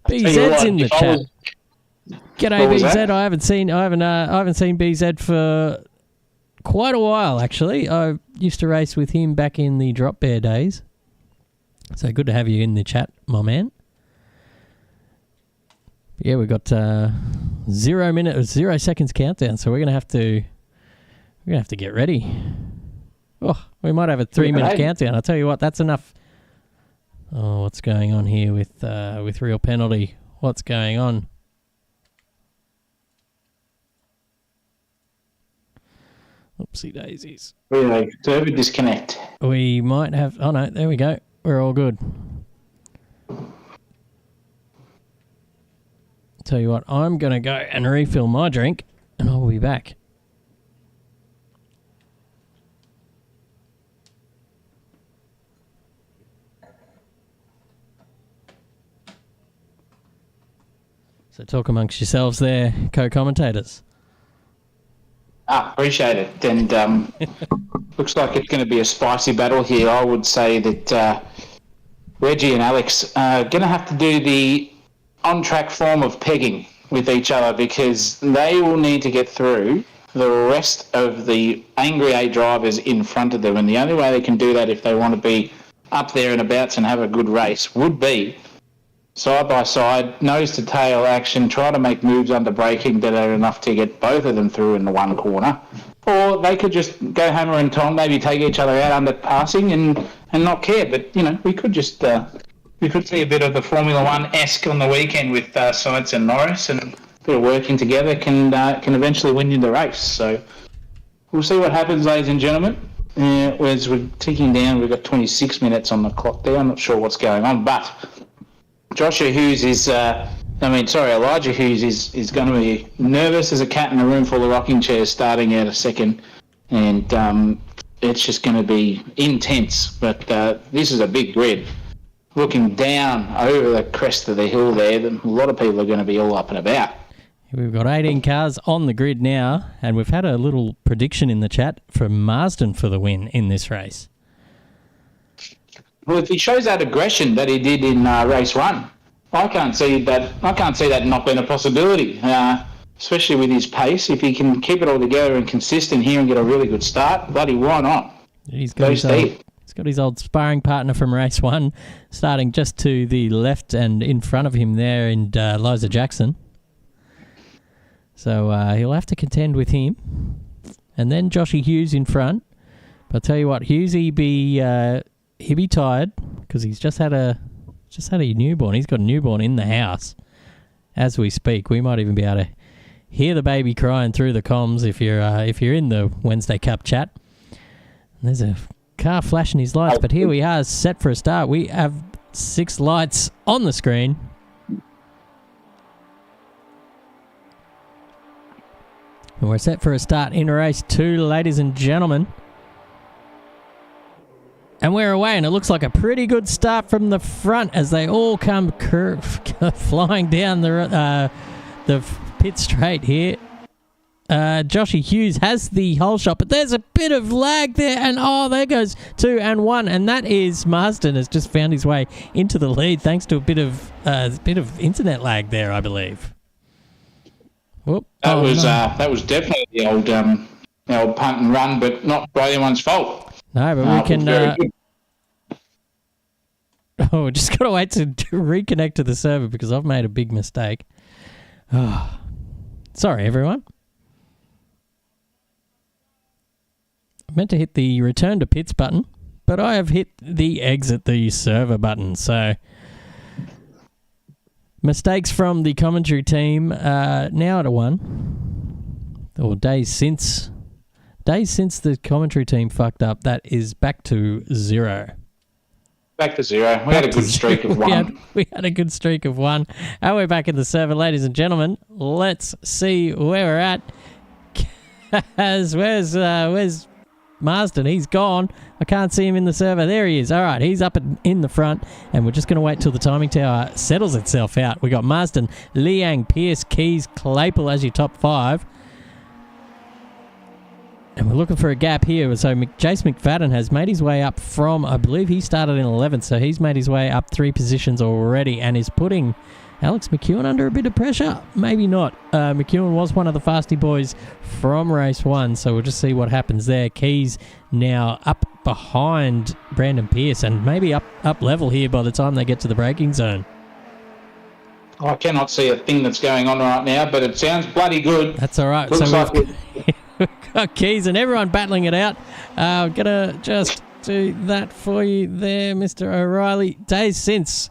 [SPEAKER 3] BZ's in the chat. G'day BZ. I haven't seen BZ for quite a while actually. I used to race with him back in the Drop Bear days. So good to have you in the chat, my man. Yeah, we've got 0 seconds countdown, so we're gonna have to get ready. Oh, we might have a 3-minute countdown. I'll tell you what, that's enough. Oh, what's going on here with Real Penalty? What's going on? Oopsie daisies.
[SPEAKER 4] Really, server disconnect.
[SPEAKER 3] We might have... Oh, no, there we go. We're all good. Tell you what, I'm going to go and refill my drink, and I'll be back. So talk amongst yourselves there, co-commentators.
[SPEAKER 4] Appreciate it. And looks like it's going to be a spicy battle here. I would say that Reggie and Alex are going to have to do the on-track form of pegging with each other, because they will need to get through the rest of the Angry 8 drivers in front of them. And the only way they can do that, if they want to be up there and abouts and have a good race, would be side by side, nose to tail action, try to make moves under braking that are enough to get both of them through in the one corner. Or they could just go hammer and tong, maybe take each other out under passing and not care. But, you know, we could just we could see a bit of the Formula One-esque on the weekend with Sainz and Norris, and a bit of working together can eventually win you the race. So we'll see what happens, ladies and gentlemen. As we're ticking down, we've got 26 minutes on the clock there. I'm not sure what's going on, but Elijah Hughes is going to be nervous as a cat in a room full of rocking chairs starting out a second, and it's just going to be intense. But this is a big grid. Looking down over the crest of the hill there, a lot of people are going to be all up and about.
[SPEAKER 3] We've got 18 cars on the grid now, and we've had a little prediction in the chat from Marsden for the win in this race.
[SPEAKER 4] Well, if he shows that aggression that he did in race 1, I can't see that not being a possibility, especially with his pace. If he can keep it all together and consistent here and get a really good start, bloody why not?
[SPEAKER 3] He's got his old sparring partner from race 1 starting just to the left and in front of him there, and Liza Jackson. So he'll have to contend with him. And then Joshy Hughes in front. But I'll tell you what, Hughes, he'd be tired because he's just had a newborn. He's got a newborn in the house as we speak. We might even be able to hear the baby crying through the comms if you're in the Wednesday Cup chat. And there's a car flashing his lights, but here we are, set for a start. We have 6 lights on the screen. And we're set for a start in race 2, ladies and gentlemen. And we're away, and it looks like a pretty good start from the front as they all come flying down the pit straight here. Joshy Hughes has the whole shot, but there's a bit of lag there, and there goes 2 and 1, and that is Marsden has just found his way into the lead thanks to a bit of internet lag there, I believe. Whoop.
[SPEAKER 4] That was definitely the old punt and run, but not by anyone's fault.
[SPEAKER 3] No, but we can. We just got to wait to reconnect to the server because I've made a big mistake. Oh, sorry, everyone. I meant to hit the return to pits button, but I have hit the exit the server button. So mistakes from the commentary team. Now at a 1, or days since the commentary team fucked up. That is back to 0.
[SPEAKER 4] Back to 0. We had a good streak of 1.
[SPEAKER 3] We had a good streak of 1. And we're back in the server, ladies and gentlemen. Let's see where we're at. Where's Marsden? He's gone. I can't see him in the server. There he is. All right, he's up in the front, and we're just going to wait till the timing tower settles itself out. We got Marsden, Liang, Pearce, Keys, Claypool as your top 5. And we're looking for a gap here. So Jace McFadden has made his way up from, I believe he started in 11th, so he's made his way up 3 positions already and is putting Alex McEwen under a bit of pressure. Maybe not. McEwen was one of the fasty boys from race 1, so we'll just see what happens there. Keys now up behind Brandon Pearce and maybe up level here by the time they get to the braking zone.
[SPEAKER 4] I cannot see a thing that's going on right now, but it sounds bloody good.
[SPEAKER 3] That's all right.
[SPEAKER 4] Looks
[SPEAKER 3] so
[SPEAKER 4] like
[SPEAKER 3] we've got Keys and everyone battling it out. I'm going to just do that for you there, Mr. O'Reilly. Days since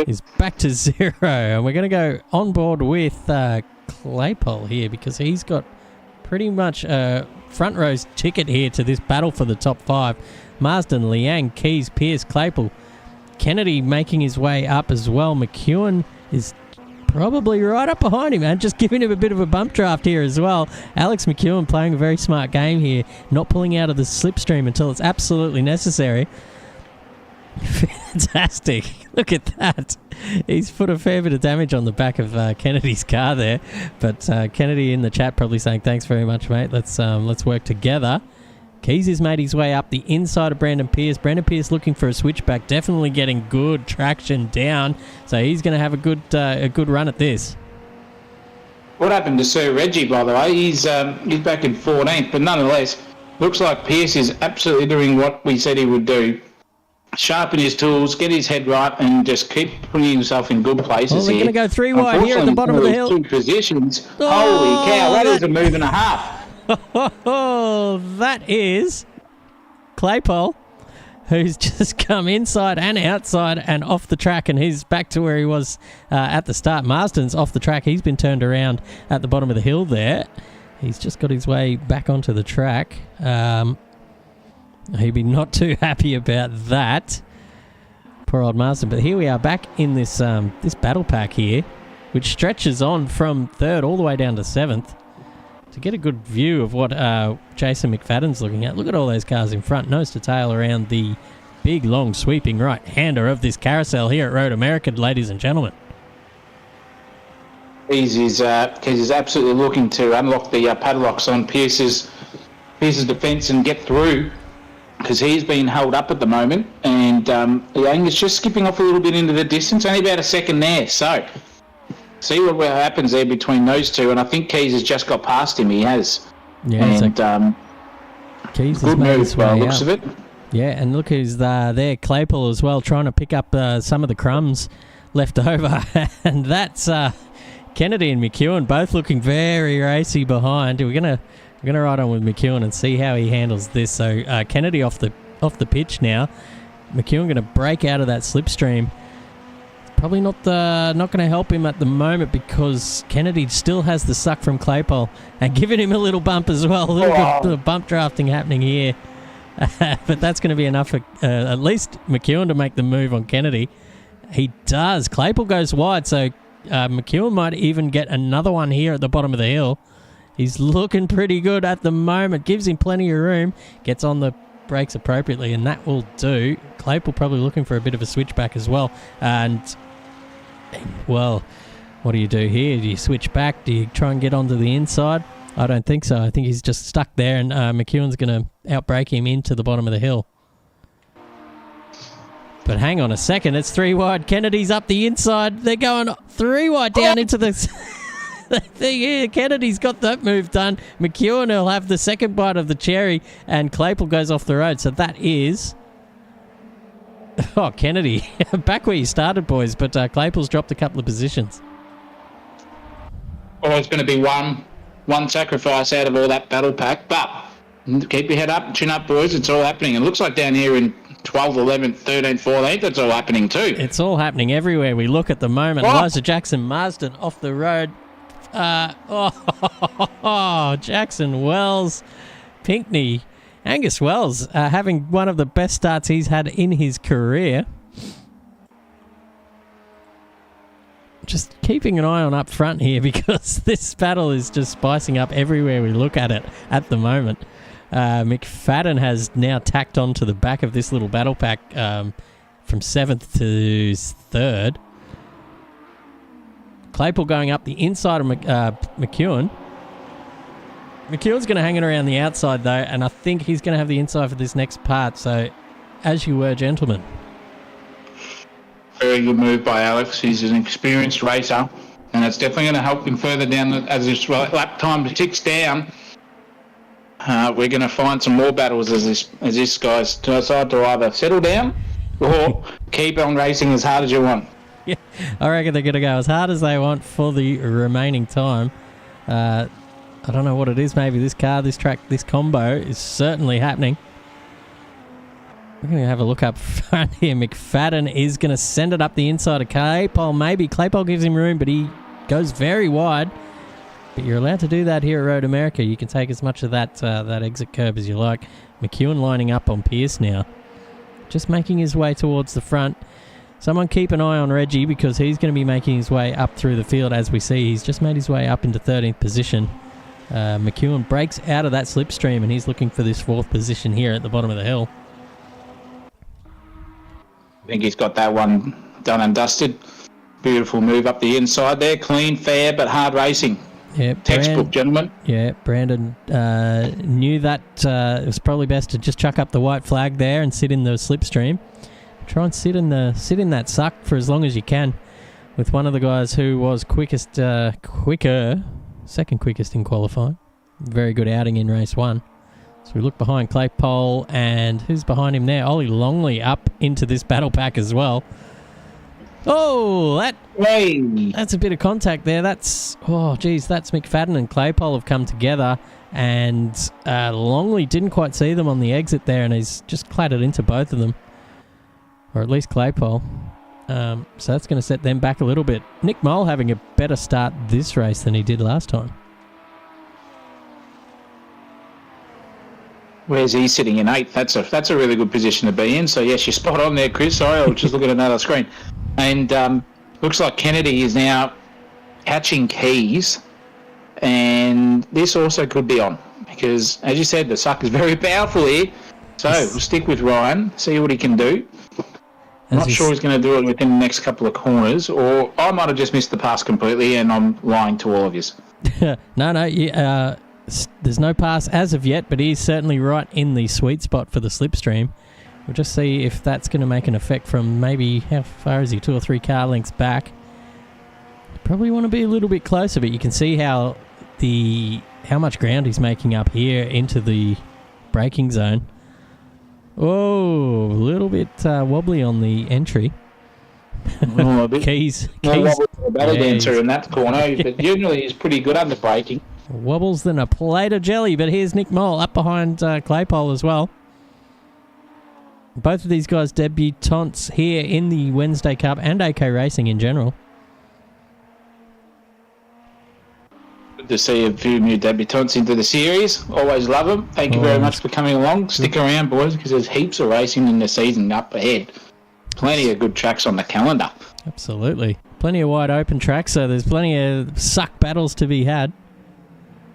[SPEAKER 3] is back to 0, and we're going to go on board with Claypole here because he's got pretty much a front row's ticket here to this battle for the top 5. Marsden, Liang, Keys, Pearce, Claypole. Kennedy making his way up as well. McEwen is probably right up behind him and just giving him a bit of a bump draft here as well. Alex McEwen playing a very smart game here, not pulling out of the slipstream until it's absolutely necessary. Fantastic. Look at that. He's put a fair bit of damage on the back of Kennedy's car there. But Kennedy in the chat probably saying, thanks very much, mate. Let's work together. Keys has made his way up the inside of Brandon Pearce. Brandon Pearce looking for a switchback, definitely getting good traction down. So he's going to have a good run at this.
[SPEAKER 4] What happened to Sir Reggie, by the way? He's back in 14th, but nonetheless, looks like Pearce is absolutely doing what we said he would do. Sharpen his tools, get his head right, and just keep putting himself in good places
[SPEAKER 3] well, they're
[SPEAKER 4] here.
[SPEAKER 3] going to go 3 wide here at the bottom of the hill.
[SPEAKER 4] 2 positions. Holy cow, that is a move and a half.
[SPEAKER 3] Oh, that is Claypole, who's just come inside and outside and off the track, and he's back to where he was at the start. Marsden's off the track. He's been turned around at the bottom of the hill there. He's just got his way back onto the track. He'd be not too happy about that. Poor old Marsden. But here we are back in this this battle pack here, which stretches on from 3rd all the way down to 7th. To get a good view of what Jason McFadden's looking at, look at all those cars in front, nose to tail around the big, long, sweeping right-hander of this carousel here at Road America, ladies and gentlemen.
[SPEAKER 4] He's absolutely looking to unlock the padlocks on Pearce's defence and get through because he's been held up at the moment, and Angus just skipping off a little bit into the distance, only about a second there. So see what happens there between those two, and I think Keys has just got past him. He has.
[SPEAKER 3] Yeah,
[SPEAKER 4] and
[SPEAKER 3] Keys has
[SPEAKER 4] good
[SPEAKER 3] made
[SPEAKER 4] move
[SPEAKER 3] his
[SPEAKER 4] by the
[SPEAKER 3] way
[SPEAKER 4] looks
[SPEAKER 3] up.
[SPEAKER 4] of it.
[SPEAKER 3] Yeah, and look who's there, Claypool as well, trying to pick up some of the crumbs left over. And that's Kennedy and McEwen both looking very racy behind. We're gonna ride on with McEwen and see how he handles this. So Kennedy off the pitch now. McEwen going to break out of that slipstream. It's probably not going to help him at the moment because Kennedy still has the suck from Claypole and giving him a little bump as well. A little bit of bump drafting happening here. But that's going to be enough for at least McEwen to make the move on Kennedy. He does. Claypool goes wide, so McEwen might even get another one here at the bottom of the hill. He's looking pretty good at the moment. Gives him plenty of room. Gets on the brakes appropriately, and that will do. Claypool probably looking for a bit of a switchback as well. And, well, what do you do here? Do you switch back? Do you try and get onto the inside? I don't think so. I think he's just stuck there, and McEwen's going to outbrake him into the bottom of the hill. But hang on a second. It's 3 wide. Kennedy's up the inside. They're going 3 wide down into the thing here. Kennedy's got that move done. McEwen will have the second bite of the cherry, and Claypool goes off the road. So that is... Oh, Kennedy. Back where you started, boys, but Claypool's dropped a couple of positions.
[SPEAKER 4] Always going to be one sacrifice out of all that battle pack, but keep your head up, chin up, boys. It's all happening. It looks like down here in 12th, 11th, 13th, 14th, that's all happening too.
[SPEAKER 3] It's all happening everywhere we look at the moment.
[SPEAKER 4] What?
[SPEAKER 3] Elijah Jackson Marsden off the road. Jackson Wells, Pinckney, Angus Wells having one of the best starts he's had in his career. Just keeping an eye on up front here because this battle is just spicing up everywhere we look at it at the moment. McFadden has now tacked on to the back of this little battle pack from 7th to 3rd. Claypool going up the inside of McEwen. McEwen's going to hang it around the outside, though, and I think he's going to have the inside for this next part. So, as you were, gentlemen.
[SPEAKER 4] Very good move by Alex. He's an experienced racer, and it's definitely going to help him further down as his lap time ticks down. We're going to find some more battles as this guy's decide to either settle down or keep on racing as hard as you want.
[SPEAKER 3] Yeah, I reckon they're going to go as hard as they want for the remaining time. I don't know what it is. Maybe this car, this track, this combo is certainly happening. We're going to have a look up front here. McFadden is going to send it up the inside of Claypole. Maybe Claypole gives him room, but he goes very wide. But you're allowed to do that here at Road America. You can take as much of that exit curb as you like. McEwen lining up on Pierce now. Just making his way towards the front. Someone keep an eye on Reggie because he's going to be making his way up through the field as we see. He's just made his way up into 13th position. McEwen breaks out of that slipstream and he's looking for this 4th position here at the bottom of the hill.
[SPEAKER 4] I think he's got that one done and dusted. Beautiful move up the inside there. Clean, fair, but hard racing.
[SPEAKER 3] Yeah,
[SPEAKER 4] Textbook, gentlemen.
[SPEAKER 3] Yeah, Brandon knew that it was probably best to just chuck up the white flag there and sit in the slipstream. Try and sit in that suck for as long as you can with one of the guys who was second quickest in qualifying. Very good outing in race 1. So we look behind Claypole, and who's behind him there? Ollie Longley up into this battle pack as well. Oh, that's a bit of contact there. That's McFadden and Claypole have come together, and Longley didn't quite see them on the exit there, and he's just clattered into both of them, or at least Claypole. So that's going to set them back a little bit. Nick Mole having a better start this race than he did last time.
[SPEAKER 4] Where's he sitting in 8th? That's a really good position to be in. So yes, you're spot on there, Chris. Sorry, I was just looking at another screen. And looks like Kennedy is now catching Keys, and this also could be on because, as you said, the suck is very powerful here. So we'll stick with Ryan, see what he can do. I'm not sure he's going to do it within the next couple of corners, or I might have just missed the pass completely and I'm lying to all of you.
[SPEAKER 3] No, there's no pass as of yet, but he's certainly right in the sweet spot for the slipstream. We'll just see if that's going to make an effect from maybe, how far is he, 2 or 3 car lengths back. Probably want to be a little bit closer, but you can see how much ground he's making up here into the braking zone. Oh, a little bit wobbly on the entry.
[SPEAKER 4] Oh, a bit
[SPEAKER 3] Keys.
[SPEAKER 4] more wobble to the belly
[SPEAKER 3] Yeah,
[SPEAKER 4] dancer
[SPEAKER 3] he's-
[SPEAKER 4] in that corner, but generally he's pretty good under braking.
[SPEAKER 3] Wobbles than a plate of jelly, but here's Nick Mole up behind Claypole as well. Both of these guys debutantes here in the Wednesday Cup and AK Racing in general.
[SPEAKER 4] Good to see a few new debutants into the series. Always love them. Thank you very
[SPEAKER 3] Always.
[SPEAKER 4] much for coming along. Stick around, boys, because there's heaps of racing in the season up ahead. Plenty of good tracks on the calendar.
[SPEAKER 3] Absolutely. Plenty of wide open tracks, so there's plenty of suck battles to be had.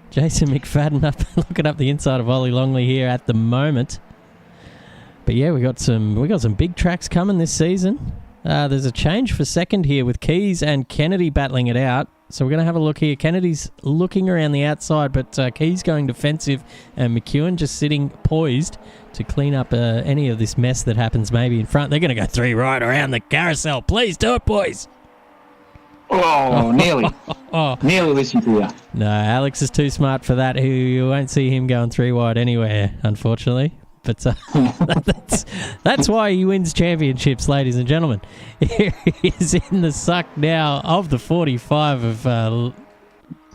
[SPEAKER 3] Jason McFadden up looking up the inside of Ollie Longley here at the moment. But yeah, we got some big tracks coming this season. There's a change for second here with Keys and Kennedy battling it out. So we're going to have a look here. Kennedy's looking around the outside, but Keys going defensive and McEwen just sitting poised to clean up any of this mess that happens maybe in front. They're going to go 3 right around the carousel. Please do it, boys.
[SPEAKER 4] Oh, nearly.
[SPEAKER 3] Oh.
[SPEAKER 4] Nearly listen to you.
[SPEAKER 3] No, Alex is too smart for that. You won't see him going 3 wide anywhere, unfortunately. But that's why he wins championships, ladies and gentlemen. Here he is in the suck now of the 45 of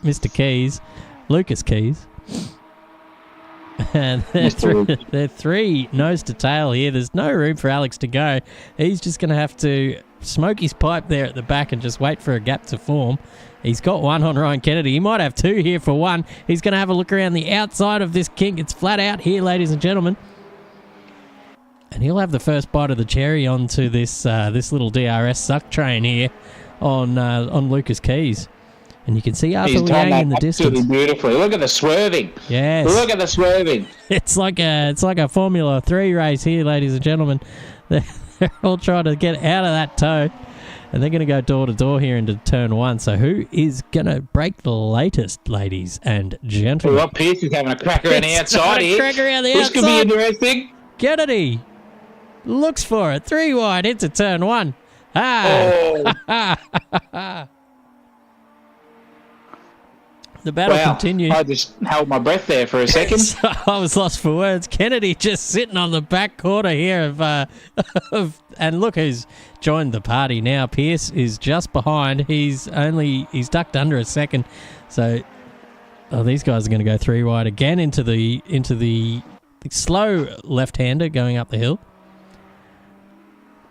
[SPEAKER 3] Mr. Keys, Lucas Keys. And they're 3 nose to tail here. There's no room for Alex to go. He's just going to have to smoke his pipe there at the back and just wait for a gap to form. He's got 1 on Ryan Kennedy. He might have 2 here for 1. He's going to have a look around the outside of this kink. It's flat out here, ladies and gentlemen. And he'll have the first bite of the cherry onto this little DRS suck train here on Lucas Keys. And you can see Arthur
[SPEAKER 4] He's done
[SPEAKER 3] Liang
[SPEAKER 4] that
[SPEAKER 3] in the
[SPEAKER 4] absolutely
[SPEAKER 3] distance.
[SPEAKER 4] beautifully. Look at the swerving.
[SPEAKER 3] Yes.
[SPEAKER 4] Look at the swerving.
[SPEAKER 3] It's like a Formula 3 race here, ladies and gentlemen. They're all trying to get out of that toe. And they're going to go door to door here into turn 1. So who is going to break the latest, ladies and gentlemen?
[SPEAKER 4] Well, Pierce is having a cracker around the
[SPEAKER 3] It's
[SPEAKER 4] outside
[SPEAKER 3] having a
[SPEAKER 4] here.
[SPEAKER 3] cracker around the
[SPEAKER 4] This could be
[SPEAKER 3] outside.
[SPEAKER 4] interesting.
[SPEAKER 3] Kennedy looks for it. 3 wide into turn 1.
[SPEAKER 4] Oh,
[SPEAKER 3] The battle
[SPEAKER 4] wow.
[SPEAKER 3] continues.
[SPEAKER 4] I just held my breath there for a second.
[SPEAKER 3] I was lost for words. Kennedy just sitting on the back corner here and look who's joined the party now. Pierce is just behind. He's ducked under a second. So these guys are going to go 3 wide again into the slow left-hander going up the hill.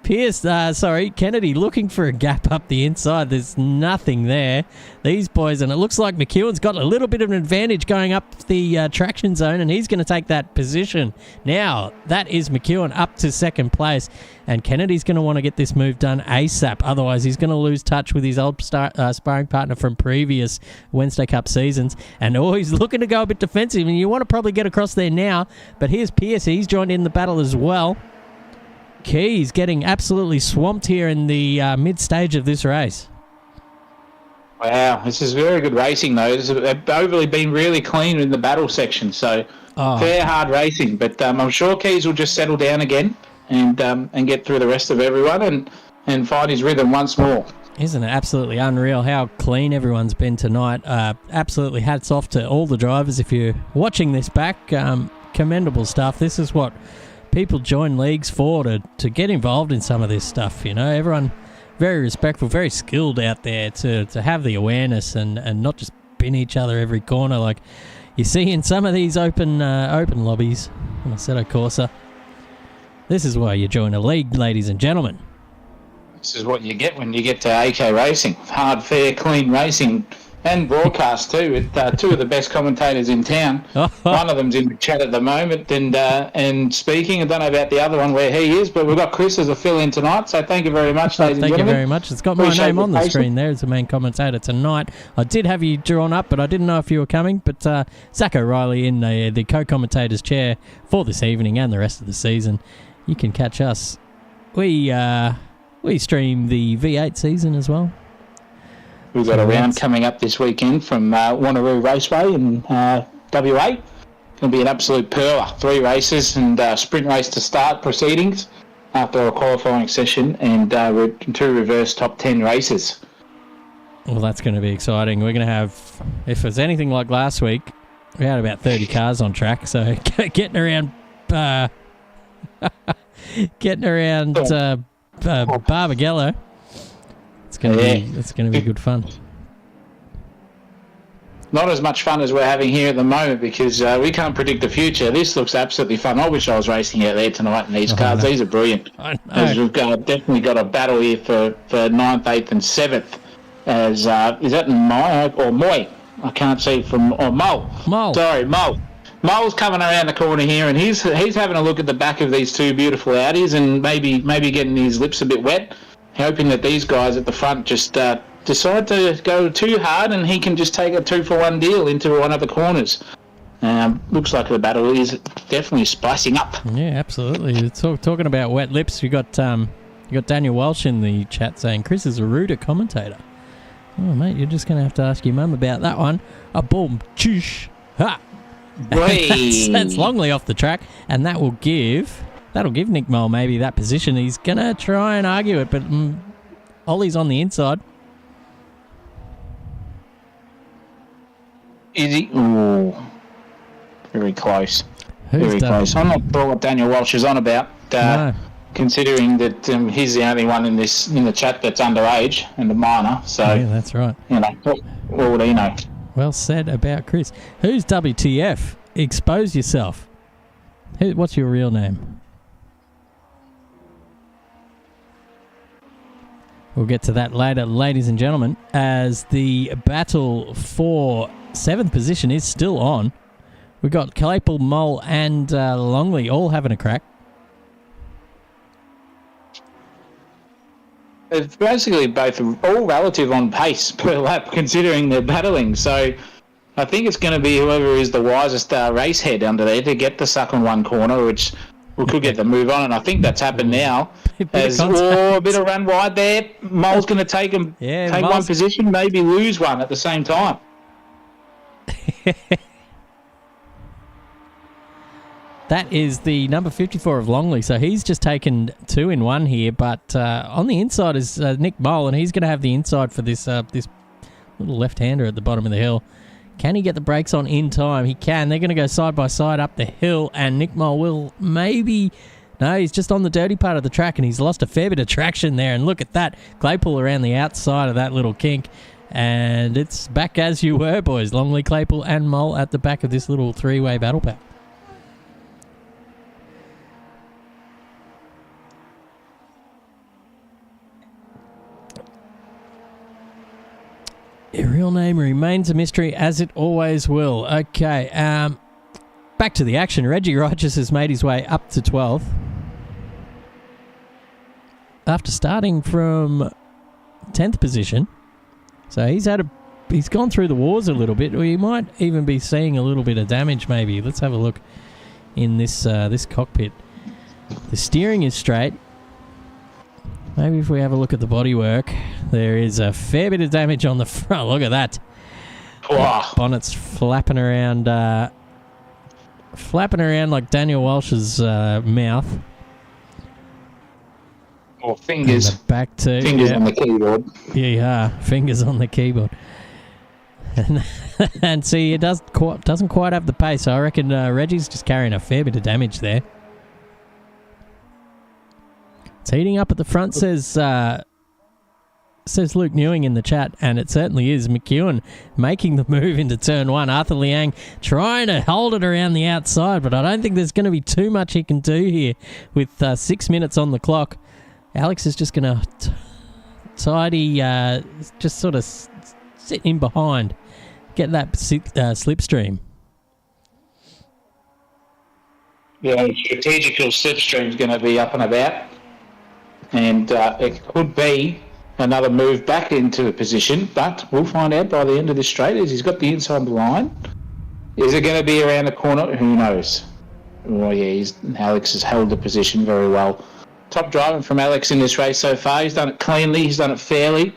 [SPEAKER 3] Kennedy looking for a gap up the inside. There's nothing there. These boys, and it looks like McEwen's got a little bit of an advantage going up the traction zone, and he's going to take that position. Now, that is McEwen up to second place, and Kennedy's going to want to get this move done ASAP. Otherwise, he's going to lose touch with his old sparring partner from previous Wednesday Cup seasons, and he's looking to go a bit defensive, and you want to probably get across there now, but here's Pierce. He's joined in the battle as well. Keys getting absolutely swamped here in the mid-stage of this race.
[SPEAKER 4] Wow, this is very good racing, though. They've overly been really clean in the battle section, so fair, hard racing. But I'm sure Keys will just settle down again and get through the rest of everyone and find his rhythm once more.
[SPEAKER 3] Isn't it absolutely unreal how clean everyone's been tonight? Absolutely hats off to all the drivers. If you're watching this back, commendable stuff. This is what people join leagues for, to get involved in some of this stuff. You know, everyone very respectful, very skilled out there to have the awareness and not just bin each other every corner like you see in some of these open lobbies on Assetto Corsa. This is why you join a league, ladies and gentlemen.
[SPEAKER 4] This is what you get when you get to AK Racing. Hard, fair, clean racing and broadcast too, with 2 of the best commentators in town. One of them's in the chat at the moment and speaking. I don't know about the other one where he is, but we've got Chris as a fill-in tonight, so thank you very much, ladies and
[SPEAKER 3] Thank
[SPEAKER 4] gentlemen.
[SPEAKER 3] you very much. It's got my
[SPEAKER 4] Appreciate
[SPEAKER 3] name on the
[SPEAKER 4] your
[SPEAKER 3] screen there as the main commentator tonight. I did have you drawn up, but I didn't know if you were coming. But Zach O'Reilly in the co-commentator's chair for this evening and the rest of the season. You can catch us. We stream the V8 season as well.
[SPEAKER 4] We've got a round coming up this weekend from Wanneroo Raceway, and WA. Going to be an absolute pearler. 3 races and sprint race to start proceedings after a qualifying session, and 2 reverse top 10 races.
[SPEAKER 3] Well, that's going to be exciting. We're going to have, if it's anything like last week, we had about 30 cars on track, so getting around Barbagallo, it's going to be good fun.
[SPEAKER 4] Not as much fun as we're having here at the moment because we can't predict the future. This looks absolutely fun. I wish I was racing out there tonight in these cars. These are brilliant.
[SPEAKER 3] I know.
[SPEAKER 4] As we've definitely got a battle here for 9th, 8th and 7th. As is that Moy or Moy? I can't see from Mole. Sorry, Mole. Mole's coming around the corner here, and he's having a look at the back of these 2 beautiful Audis, and maybe getting his lips a bit wet, hoping that these guys at the front just decide to go too hard, and he can just take a 2-for-1 deal into one of the corners. Looks like the battle is definitely spicing up.
[SPEAKER 3] Yeah, absolutely. Talking about wet lips, you got Daniel Walsh in the chat saying Chris is a ruder commentator. Oh, mate, you're just going to have to ask your mum about that one. A boom, choosh, ha. That's Longley off the track, and that'll give Nick Mole maybe that position. He's going to try and argue it, but Ollie's on the inside.
[SPEAKER 4] Is he? Ooh, very close. Very close. I'm not sure what Daniel Walsh is on about.
[SPEAKER 3] No.
[SPEAKER 4] Considering that he's the only one in the chat that's underage and a minor, so
[SPEAKER 3] yeah, that's right.
[SPEAKER 4] What would he know?
[SPEAKER 3] Well said about Chris. Who's WTF? Expose yourself. What's your real name? We'll get to that later, ladies and gentlemen, as the battle for 7th position is still on. We've got Claypool, Mole and Longley all having a crack.
[SPEAKER 4] It's basically both all relative on pace per lap, considering they're battling. So I think it's going to be whoever is the wisest race head under there to get the suck on one corner, which we could get the move on. And I think that's happened now. A bit of run wide there. Mole's going to take one position, maybe lose one at the same time.
[SPEAKER 3] That is the number 54 of Longley. So he's just taken 2 in 1 here. But on the inside is Nick Mole, and he's going to have the inside for this this little left-hander at the bottom of the hill. Can he get the brakes on in time? He can. They're going to go side by side up the hill, and Nick Mole will maybe... No, he's just on the dirty part of the track, and he's lost a fair bit of traction there. And look at that. Claypool around the outside of that little kink. And it's back as you were, boys. Longley, Claypool, and Mole at the back of this little 3-way battle pack. Your real name remains a mystery, as it always will. Okay, back to the action. Reggie Rogers has made his way up to 12th. After starting from 10th position. So he's gone through the wars a little bit. We might even be seeing a little bit of damage maybe. Let's have a look in this this cockpit. The steering is straight. Maybe if we have a look at the bodywork, there is a fair bit of damage on the front. Look at that.
[SPEAKER 4] Wow.
[SPEAKER 3] Bonnet's flapping around like Daniel Walsh's mouth.
[SPEAKER 4] Or fingers.
[SPEAKER 3] And the back too.
[SPEAKER 4] Fingers on the keyboard.
[SPEAKER 3] Yeah, fingers on the keyboard. And see, it doesn't quite have the pace. So I reckon Reggie's just carrying a fair bit of damage there. It's heating up at the front, says Luke Newing in the chat, and it certainly is. McEwen making the move into turn 1. Arthur Liang trying to hold it around the outside, but I don't think there's going to be too much he can do here with 6 minutes on the clock. Alex is just going to tidy, just sort of sit in behind, get that slipstream.
[SPEAKER 4] Yeah, strategical slipstream is going to be up and about. And it could be another move back into the position, but we'll find out by the end of this straight as he's got the inside line. Is it going to be around the corner? Who knows? Oh, yeah, Alex has held the position very well. Top driving from Alex in this race so far. He's done it cleanly, he's done it fairly,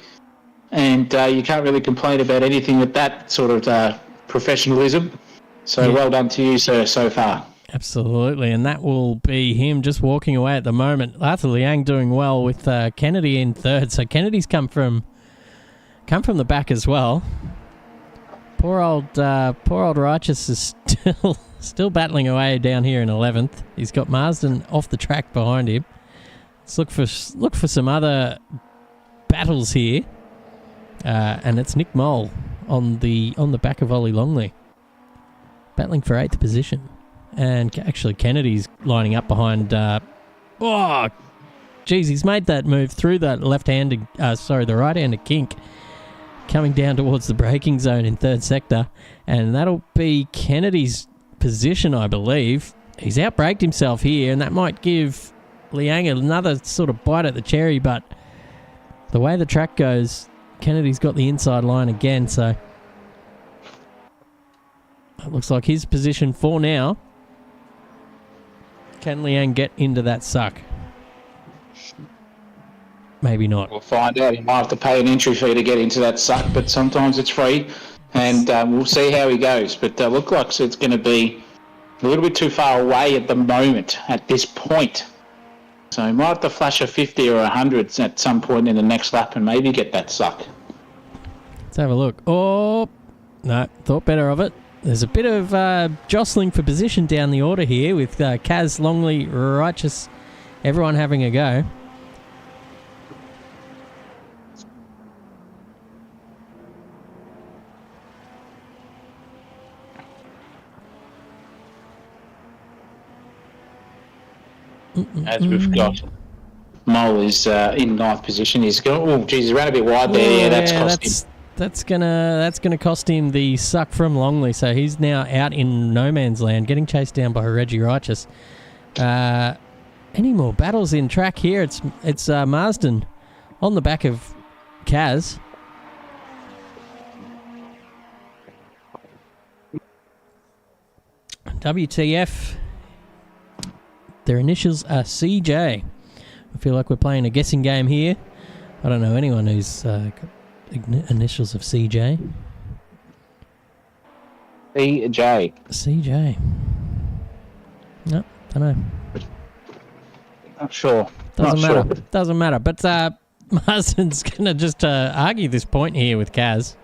[SPEAKER 4] and you can't really complain about anything with that sort of professionalism. So well done to you, sir, so far.
[SPEAKER 3] Absolutely, and that will be him just walking away at the moment. Arthur Liang doing well with Kennedy in third. So Kennedy's come from the back as well. Poor old Righteous is still battling away down here in 11th. He's got Marsden off the track behind him. Let's look for some other battles here, and it's Nick Mole on the back of Ollie Longley, battling for 8th position. And actually, Kennedy's lining up behind. He's made that move through that the right-handed kink, coming down towards the braking zone in third sector, and that'll be Kennedy's position, I believe. He's outbraked himself here, and that might give Liang another sort of bite at the cherry. But the way the track goes, Kennedy's got the inside line again, so it looks like his position for now. Can Liang get into that suck? Maybe not.
[SPEAKER 4] We'll find out. He might have to pay an entry fee to get into that suck, but sometimes it's free, and we'll see how he goes. But looks like it's going to be a little bit too far away at the moment, at this point. So he might have to flash a 50 or 100 at some point in the next lap and maybe get that suck.
[SPEAKER 3] Let's have a look. Oh, no, thought better of it. There's a bit of jostling for position down the order here with Kaz, Longley, Righteous, everyone having a go.
[SPEAKER 4] As we've got, Mole is in 9th position. He's going. He's ran a bit wide there. Yeah, that's cost him.
[SPEAKER 3] That's gonna cost him the suck from Longley. So he's now out in no man's land, getting chased down by Reggie Righteous. Any more battles in track here? It's Marsden on the back of Kaz. WTF. Their initials are CJ. I feel like we're playing a guessing game here. I don't know anyone who's got initials of CJ. CJ. No, don't know.
[SPEAKER 4] Not sure.
[SPEAKER 3] Doesn't matter. But Marsden's going to just argue this point here with Kaz.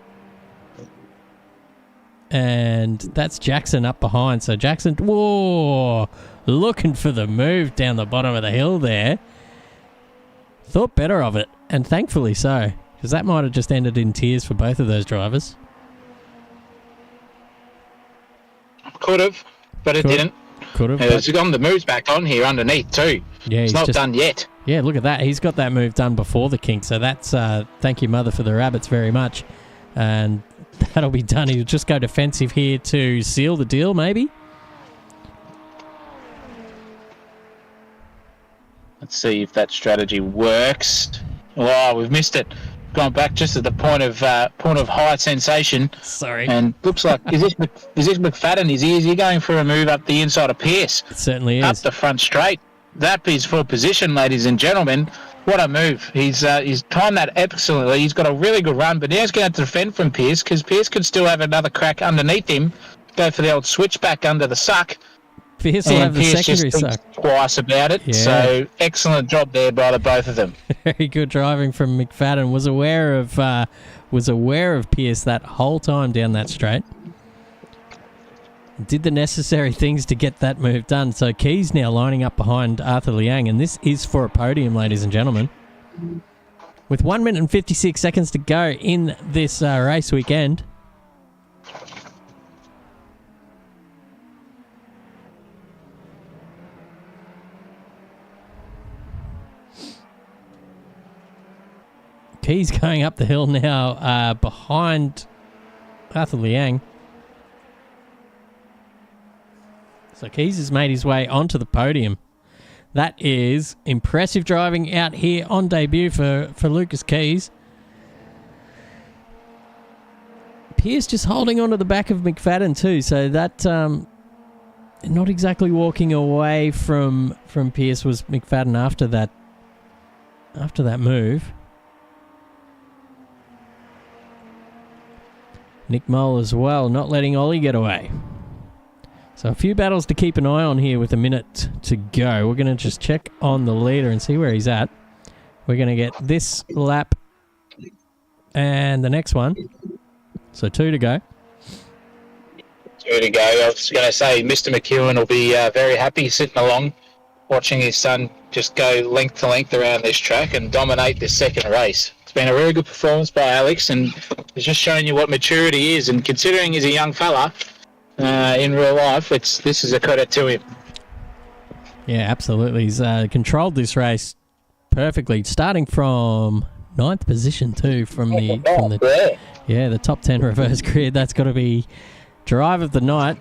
[SPEAKER 3] And that's Jackson up behind. So Jackson, looking for the move down the bottom of the hill there. Thought better of it, and thankfully so, because that might have just ended in tears for both of those drivers.
[SPEAKER 4] Could have, but it didn't.
[SPEAKER 3] Could have.
[SPEAKER 4] It's got the moves back on here underneath too.
[SPEAKER 3] Yeah,
[SPEAKER 4] it's not done yet.
[SPEAKER 3] Yeah, look at that. He's got that move done before the kink, so that's thank you, Mother, for the rabbits very much. And that'll be done. He'll just go defensive here to seal the deal, maybe.
[SPEAKER 4] Let's see if that strategy works. Oh, we've missed it. Gone back just at the point of high sensation.
[SPEAKER 3] Sorry.
[SPEAKER 4] And looks like is this McFadden? Is he going for a move up the inside of Pierce?
[SPEAKER 3] It certainly is.
[SPEAKER 4] Up the front straight. That is for position, ladies and gentlemen. What a move. He's timed that excellently. He's got a really good run, but now he's going to defend from Pierce because Pierce can still have another crack underneath him. Go for the old switchback under the suck.
[SPEAKER 3] Pierce will have the secondary suck.
[SPEAKER 4] Twice about it. Yeah. So excellent job there by the both of them.
[SPEAKER 3] Very good driving from McFadden. Was aware of Pierce that whole time down that straight. Did the necessary things to get that move done. So Keys now lining up behind Arthur Liang, and this is for a podium, ladies and gentlemen. With 1 minute and 56 seconds to go in this race weekend. Keys going up the hill now behind Arthur Liang. So Keys has made his way onto the podium. That is impressive driving out here on debut for Lucas Keys. Pierce just holding onto the back of McFadden too, so that not exactly walking away from Pierce was McFadden after that move. Nick Mole as well, not letting Ollie get away. So a few battles to keep an eye on here with a minute to go. We're going to just check on the leader and see where he's at. We're going to get this lap and the next one. So 2 to go.
[SPEAKER 4] 2 to go. I was going to say Mr. McEwen will be very happy sitting along, watching his son just go length to length around this track and dominate this second race. It's been a very good performance by Alex, and it's just showing you what maturity is. And considering he's a young fella in real life, this is a credit to him.
[SPEAKER 3] Yeah, absolutely. He's controlled this race perfectly, starting from 9th position too, from the top 10 reverse grid. That's got to be drive of the night.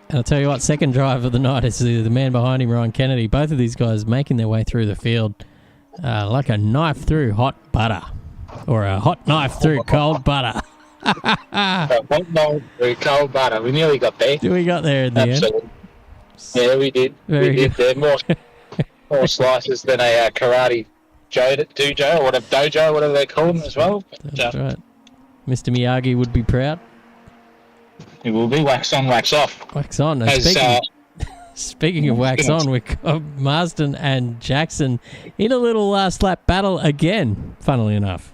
[SPEAKER 3] And I'll tell you what, second drive of the night is the man behind him, Ryan Kennedy. Both of these guys making their way through the field like a knife through hot butter, or a hot knife through cold butter.
[SPEAKER 4] A hot knife through cold butter. We nearly got there.
[SPEAKER 3] We got there in the end.
[SPEAKER 4] Yeah, we did.
[SPEAKER 3] Very
[SPEAKER 4] we did. There more slices than a karate dojo or whatever dojo, whatever they call them as well. But,
[SPEAKER 3] that's right. Mr. Miyagi would be proud.
[SPEAKER 4] It will be wax on, wax off.
[SPEAKER 3] Wax on. And speaking of wax on, we've got Marsden and Jackson in a little last lap battle again, funnily enough.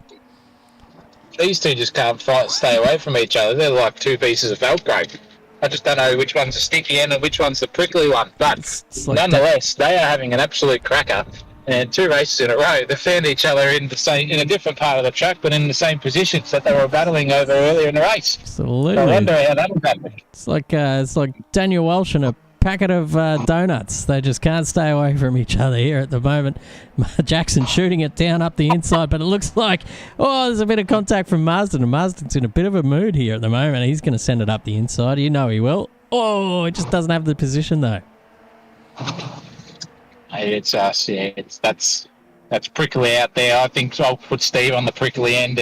[SPEAKER 4] These two just can't stay away from each other. They're like two pieces of Velcro. I just don't know which one's the sticky end and which one's the prickly one. But like nonetheless, they are having an absolute cracker. And 2 races in a row, they found each other in a different part of the track, but in the same positions that they were battling over earlier in the race.
[SPEAKER 3] Absolutely.
[SPEAKER 4] So I wonder how that will happen.
[SPEAKER 3] It's like Daniel Welsh and a packet of donuts. They just can't stay away from each other here at the moment. Jackson shooting it down up the inside, but it looks like, there's a bit of contact from Marsden, and Marsden's in a bit of a mood here at the moment. He's going to send it up the inside. You know he will. Oh, it just doesn't have the position, though.
[SPEAKER 4] It's us, yeah. That's prickly out there. I think I'll put Steve on the prickly end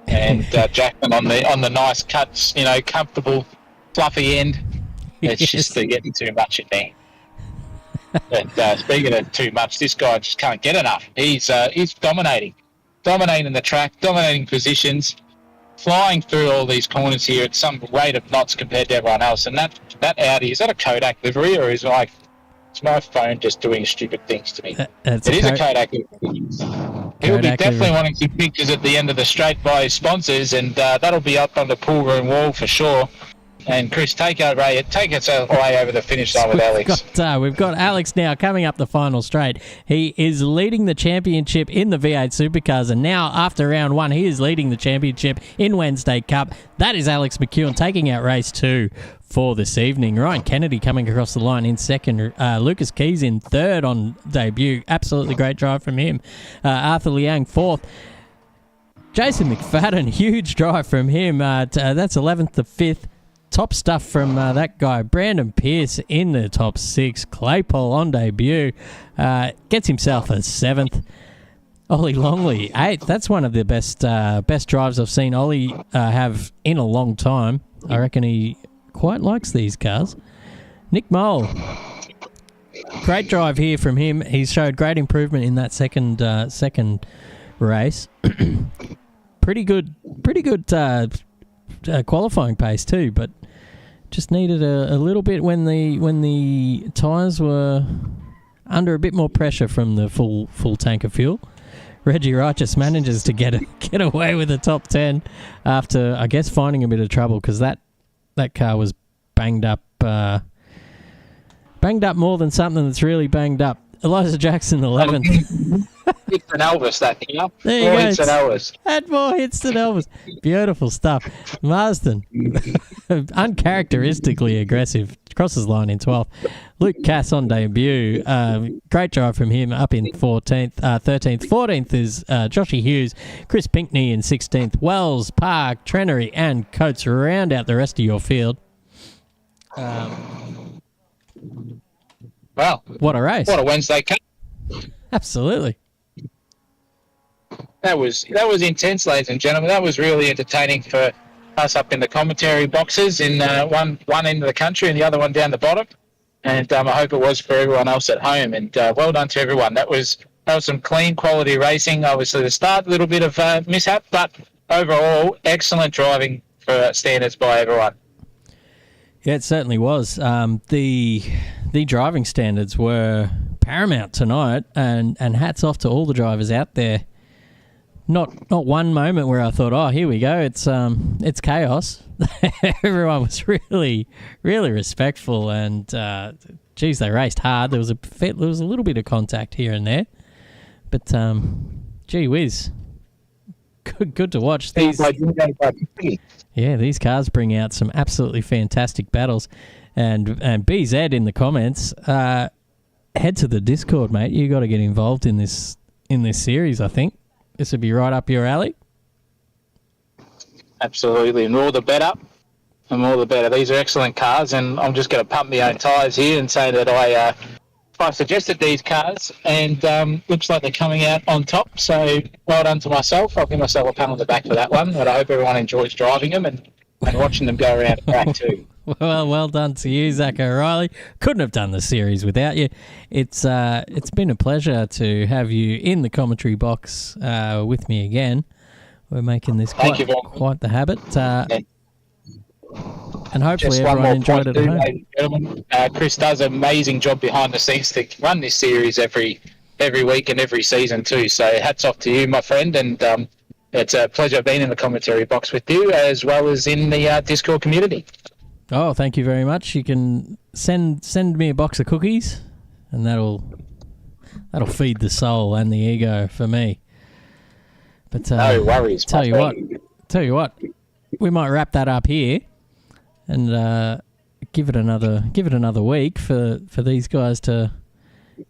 [SPEAKER 4] and Jackson on the nice cuts, comfortable, fluffy end. It's just getting too much in there. But speaking of too much, this guy just can't get enough. He's dominating the track, dominating positions, flying through all these corners here at some rate of knots compared to everyone else. And that Audi, is that a Kodak livery, or is it's my phone just doing stupid things to me? It is a Kodak livery. He'll be definitely wanting some pictures at the end of the straight by his sponsors, and that'll be up on the pool room wall for sure. And Chris, take us away over the finish line with Alex.
[SPEAKER 3] We've got Alex now coming up the final straight. He is leading the championship in the V8 Supercars, and now after round 1, he is leading the championship in Wednesday Cup. That is Alex McEwen taking out race 2 for this evening. Ryan Kennedy coming across the line in second. Lucas Keys in third on debut. Absolutely great drive from him. Arthur Liang fourth. Jason McFadden, huge drive from him. That's 11th to 5th. Top stuff from that guy. Brandon Pierce in the top 6. Claypole on debut. Gets himself a 7th. Ollie Longley, 8th. That's one of the best drives I've seen Ollie have in a long time. I reckon he quite likes these cars. Nick Mole. Great drive here from him. He showed great improvement in that second race. Pretty good qualifying pace too, but just needed a little bit when the tyres were under a bit more pressure from the full tank of fuel. Reggie Righteous manages to get away with the top 10 after, I guess, finding a bit of trouble, because that car was banged up more than something that's really banged up. Eliza Jackson, 11th.
[SPEAKER 4] It's an Elvis, that thing up.
[SPEAKER 3] There you go.
[SPEAKER 4] It's an Elvis.
[SPEAKER 3] Had more hits than Elvis. Beautiful stuff. Marsden, uncharacteristically aggressive, crosses line in 12th. Luke Cass on debut. Great drive from him, up in 13th. 14th is Joshy Hughes. Chris Pinkney in 16th. Wells, Park, Trenery, and Coates round out the rest of your field.
[SPEAKER 4] Wow.
[SPEAKER 3] What a race.
[SPEAKER 4] What a Wednesday Cup.
[SPEAKER 3] Absolutely.
[SPEAKER 4] That was intense, ladies and gentlemen. That was really entertaining for us up in the commentary boxes in one end of the country and the other one down the bottom. And I hope it was for everyone else at home. And well done to everyone. That was some clean quality racing. Obviously, the start, a little bit of mishap, but overall, excellent driving for standards by everyone.
[SPEAKER 3] Yeah, it certainly was. The driving standards were paramount tonight, and hats off to all the drivers out there. Not one moment where I thought, oh, here we go, it's chaos. Everyone was really, really respectful, and geez, they raced hard. There was a little bit of contact here and there, but gee whiz, good to watch. These cars bring out some absolutely fantastic battles, and BZ in the comments, head to the Discord, mate. You got to get involved in this series. I think this would be right up your alley.
[SPEAKER 4] Absolutely, and more the better. These are excellent cars, and I'm just going to pump my own tyres here and say that I suggested these cars, and looks like they're coming out on top. So well done to myself. I'll give myself a pat on the back for that one. But I hope everyone enjoys driving them and watching them go around the track too.
[SPEAKER 3] Well done to you, Zach O'Reilly. Couldn't have done the series without you. It's been a pleasure to have you in the commentary box with me again. We're making this quite the habit. And hopefully
[SPEAKER 4] just
[SPEAKER 3] everyone enjoyed it at home.
[SPEAKER 4] Ladies and gentlemen. Chris does an amazing job behind the scenes to run this series every week and every season too. So hats off to you, my friend, and it's a pleasure being in the commentary box with you as well as in the Discord community.
[SPEAKER 3] Oh, thank you very much. You can send me a box of cookies, and that'll feed the soul and the ego for me. But
[SPEAKER 4] no worries.
[SPEAKER 3] Tell you what, we might wrap that up here, and give it another week for these guys to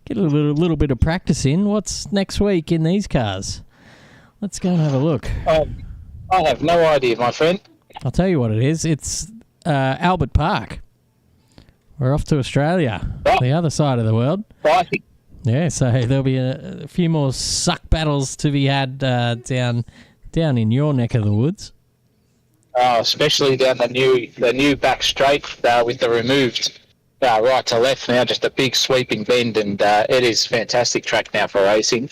[SPEAKER 3] get a little bit of practice in. What's next week in these cars? Let's go and have a look.
[SPEAKER 4] I have no idea, my friend.
[SPEAKER 3] I'll tell you what it is. It's Albert Park. We're off to Australia, the other side of the world.
[SPEAKER 4] Right.
[SPEAKER 3] Yeah, so there'll be a few more suck battles to be had down in your neck of the woods.
[SPEAKER 4] Especially down the new back straight with the removed right to left now, just a big sweeping bend, and it is fantastic track now for racing,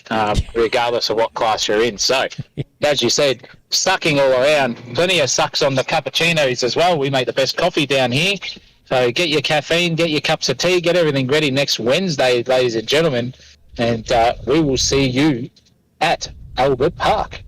[SPEAKER 4] regardless of what class you're in. So, as you said, sucking all around. Plenty of sucks on the cappuccinos as well. We make the best coffee down here. So get your caffeine, get your cups of tea, get everything ready next Wednesday, ladies and gentlemen, and we will see you at Albert Park.